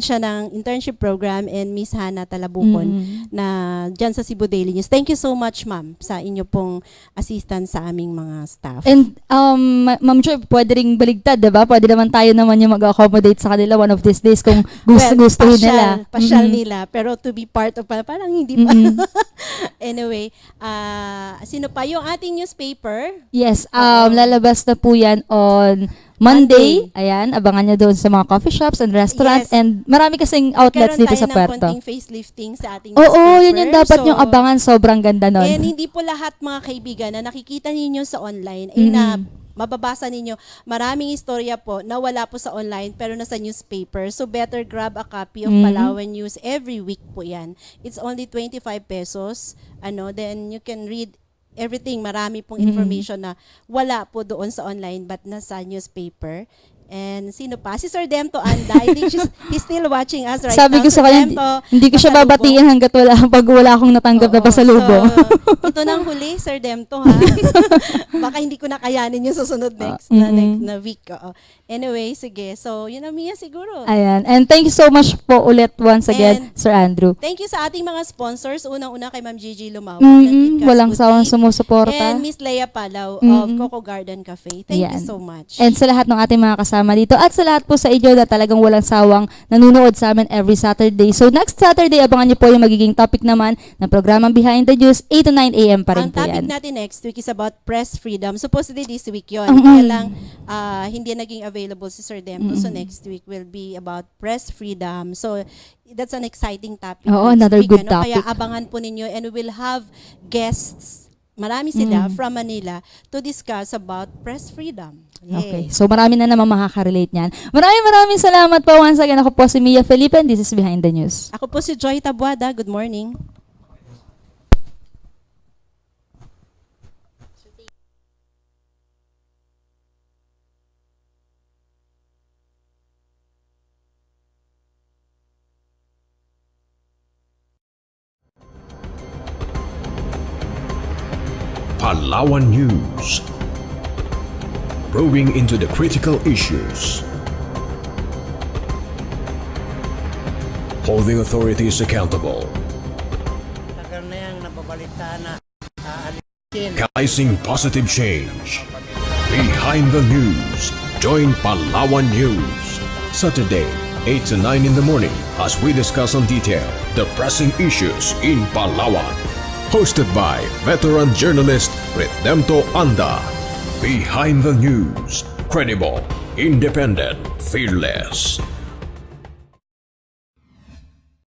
siya ng internship program and Miss Hannah Talabukon na dyan sa Cebu Daily News. Thank you so much, ma'am, sa inyo pong assistance sa aming mga staff. And Ma'am Joy, pwede ring baligtad, 'di ba? Pwede naman tayo naman yung mag-accommodate sa kanila one of these days kung gustuhin nila. Pasyal nila, pero to be part of parang hindi pa. Anyway, sino pa yung ating newspaper? Yes, lalabas na po yan on Monday. Ayan, abangan nyo doon sa mga coffee shops and restaurants. Yes. And marami kasing outlets dito sa Nagkaroon tayo ng Puerto. konting facelifting sa ating Oo, newspaper. yun yung dapat yung abangan. Sobrang ganda nun. And hindi po lahat mga kaibigan na nakikita ninyo sa online ay na mababasa ninyo. Maraming istorya po na wala po sa online pero nasa newspaper. So better grab a copy of Palawan News every week po yan. It's only 25 pesos. Then you can read everything. Marami pong information na wala po doon sa online but nasa newspaper. And sino pa? Si Sir Demto Anda. I think he's still watching us right Sabi now. ko sa Sir kanya, Demto, hindi ko siya pasalubong. babatiin hanggat wala akong natanggap na Oo. pasalubong. So, ito nang huli, Sir Demto, ha? Baka hindi ko nakayanin yung susunod next na week. Oo. Anyway, sige. So, yun na Mia siguro. Ayan. And thank you so much po ulit once again, And Sir Andrew. Thank you sa ating mga sponsors. Unang-una kay Ma'am Gigi Lumawag ng KitKats Walang Boutique. sawang sumusuporta. And Miss Leia Palaw of Coco Garden Cafe. Thank you Yan. so much. And sa lahat ng ating mga kasama dito at sa lahat po sa inyo na talagang walang sawang nanonood sa amin every Saturday. So next Saturday, abangan niyo po yung magiging topic naman ng programang Behind the News, 8 to 9 a.m. pa rin Ang po topic yan. natin next week is about press freedom. Supposedly this week yun. Kaya lang hindi naging available si Sir Demto. So next week will be about press freedom. So that's an exciting topic. Oo, next another week, good Kaya topic. abangan po ninyo and we will have guests. Marami sila from Manila to discuss about press freedom. Yay. Okay. So marami na naman makaka-relate niyan. Maraming salamat po once again. Ako po si Mia Felipe and this is Behind the News. Ako po si Joy Tabuada. Good morning. Palawan News. Probing into the critical issues. Holding authorities accountable. Tagal na yung nababalita na aalisin. Catalyzing positive change. Behind the News. Join Palawan News. Saturday, 8 to 9 in the morning as we discuss in detail the pressing issues in Palawan. Hosted by veteran journalist Redempto Anda. Behind the News. Credible, independent, fearless.